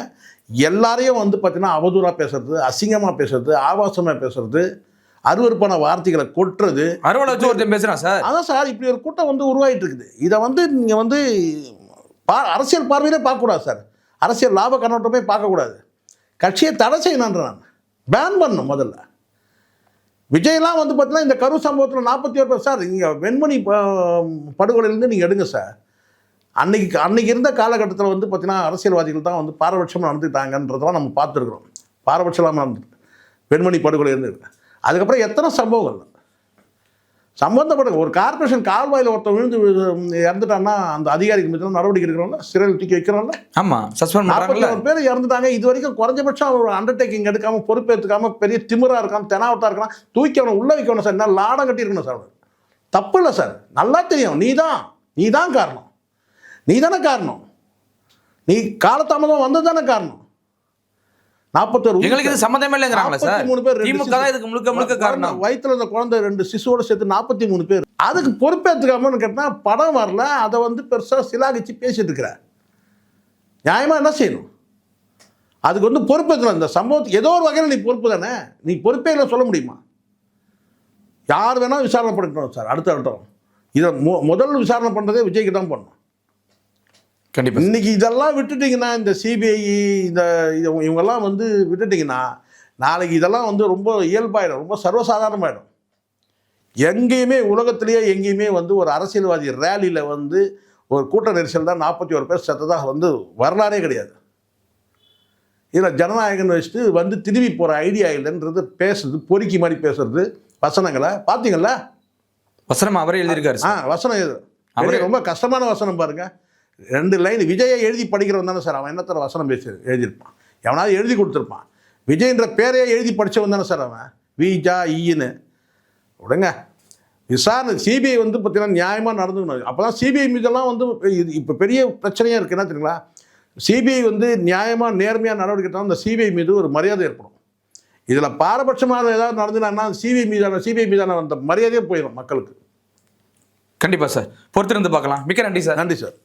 எல்லாரையும் வந்து பார்த்தீங்கன்னா அவதூறாக பேசுறது, அசிங்கமாக பேசுறது, ஆபாசமாக பேசுறது, அருவருப்பான வார்த்தைகளை கொட்டுறது, அறுவலை வச்சு ஒருத்தன் பேசுகிறான் சார். அதான் சார், இப்படி ஒரு கூட்டம் வந்து உருவாகிட்டு இருக்குது. இதை வந்து நீங்கள் வந்து அரசியல் பார்வையிலே பார்க்கக்கூடாது சார். அரசியல் லாப கண்ணோட்டமே பார்க்கக்கூடாது. கட்சியை தடை செய்யணுன்ற நான் பேன் பண்ணணும். முதல்ல விஜயெல்லாம் வந்து பார்த்தீங்கன்னா இந்த கரூர் சம்பவத்தில் 41 பேர் சார், இங்கே வெண்மணி படுகொலையிலேருந்து நீங்கள் எடுங்க சார். அன்னைக்கு இருந்த காலகட்டத்தில் வந்து பார்த்தீங்கன்னா அரசியல்வாதிகள் தான் வந்து பாரபட்சமாக நடந்துக்கிட்டாங்கன்றதெல்லாம் நம்ம பார்த்துருக்குறோம். பாரபட்சமாக நடந்துட்டு பெண்மணி படுகொலை இருந்துருக்கு. அதுக்கப்புறம் எத்தனை சம்பவங்கள் சம்பந்தப்பட்ட ஒரு கார்பரேஷன் கால்வாயில் ஒருத்தர் விழுந்து இறந்துட்டான்னா அந்த அதிகாரிக்கு மீது நடவடிக்கை எடுக்கிறோம்ல, சிறையில் தூக்கி வைக்கிறோம்ல. ஆமாம், சஸ்பெண்ட் பண்ணுறாங்கல்ல. 41 பேர் இறந்துட்டாங்க. இது வரைக்கும் குறைஞ்சபட்சம் ஒரு அண்டர்டேக்கிங் எடுக்காம, பொறுப்பேற்றுக்காம, பெரிய திமிரா இருக்கான், தெனாவட்டா இருக்கான், தூக்கி அவனை உள்ள வைக்கணும் சார். என்ன லாடம் கட்டி இருக்கணும் சார். தப்பு இல்லை சார், நல்லா தெரியும். நீ தான் காரணம். நீ தானே காரணம். நீ காலதாமதம் வந்தது தானே காரணம். 41 எங்களுக்கு இது சம்மந்தமே இல்லைங்கிறாங்களா சார்? 43 பேர் திமுக தான் இதுக்கு முழுக்க காரணம். வயிற்றுல இருந்த குழந்தை 2 சிசுவோட சேர்த்து 43 பேர். அதுக்கு பொறுப்பேற்றுக்காமன்னு கேட்டால் படம் வரல, அதை வந்து பெருசாக சிலாகிச்சு பேசிட்டு இருக்கிற. நியாயமாக என்ன செய்யணும்? அதுக்கு வந்து பொறுப்பேற்றலாம். இந்த சம்பவத்துக்கு ஏதோ ஒரு வகையில் நீ பொறுப்பு தானே. நீ பொறுப்பே இல்லை சொல்ல முடியுமா? யார் வேணால் விசாரணை பண்ணிக்கணும் சார். அடுத்த இதை முதல் விசாரணை பண்ணுறதே விஜய்க்கு தான் பண்ணணும். கண்டிப்பாக. இன்னைக்கு இதெல்லாம் விட்டுட்டிங்கன்னா, இந்த சிபிஐ இவங்கெல்லாம் வந்து விட்டுட்டிங்கன்னா, நாளைக்கு இதெல்லாம் வந்து ரொம்ப இயல்பாயிடும், ரொம்ப சர்வசாதாரணமாயிடும். எங்கேயுமே உலகத்திலேயே எங்கேயுமே வந்து ஒரு அரசியல்வாதி ரேலியில் வந்து ஒரு கூட்ட நெரிசல் தான் 41 பேர் செத்ததாக வந்து வரலாறே கிடையாது. இதில் ஜனநாயகன் வச்சுட்டு வந்து திரும்பி போகிற ஐடியா இல்லைன்றது பேசுறது, பொறுக்கி மாதிரி பேசுறது. வசனங்களை பார்த்தீங்களா? வசனம் அவரே எழுதியிருக்காரு. வசனம் எது அவரே ரொம்ப கஷ்டமான வசனம் பாருங்கள். 2 லைன். விஜயை எழுதி படிக்கிறவன் தானே சார் அவன். என்னத்தர வசனம் எழுதியிருப்பான்? எவனாவது எழுதி கொடுத்துருப்பான். விஜய்ன்ற பேரையே எழுதி படித்தவன் தானே சார் அவன். விஜா ஈன்னு விடுங்க. விசாரணை சிபிஐ வந்து பார்த்தீங்கன்னா நியாயமாக நடந்துக்கணும். அப்போ தான் சிபிஐ மீதெல்லாம் வந்து இப்போ பெரிய பிரச்சனையாக இருக்குது. என்ன தெரியுங்களா? சிபிஐ வந்து நியாயமாக நேர்மையாக நடவடிக்கை எடுத்தால் அந்த சிபிஐ மீது ஒரு மரியாதை ஏற்படும். இதில் பாரபட்சமாக ஏதாவது நடந்துனா சிபிஐ மீதான அந்த மரியாதையே போயிடும் மக்களுக்கு. கண்டிப்பாக சார், பொறுத்திருந்து பார்க்கலாம். மிக்க நன்றி சார். நன்றி சார்.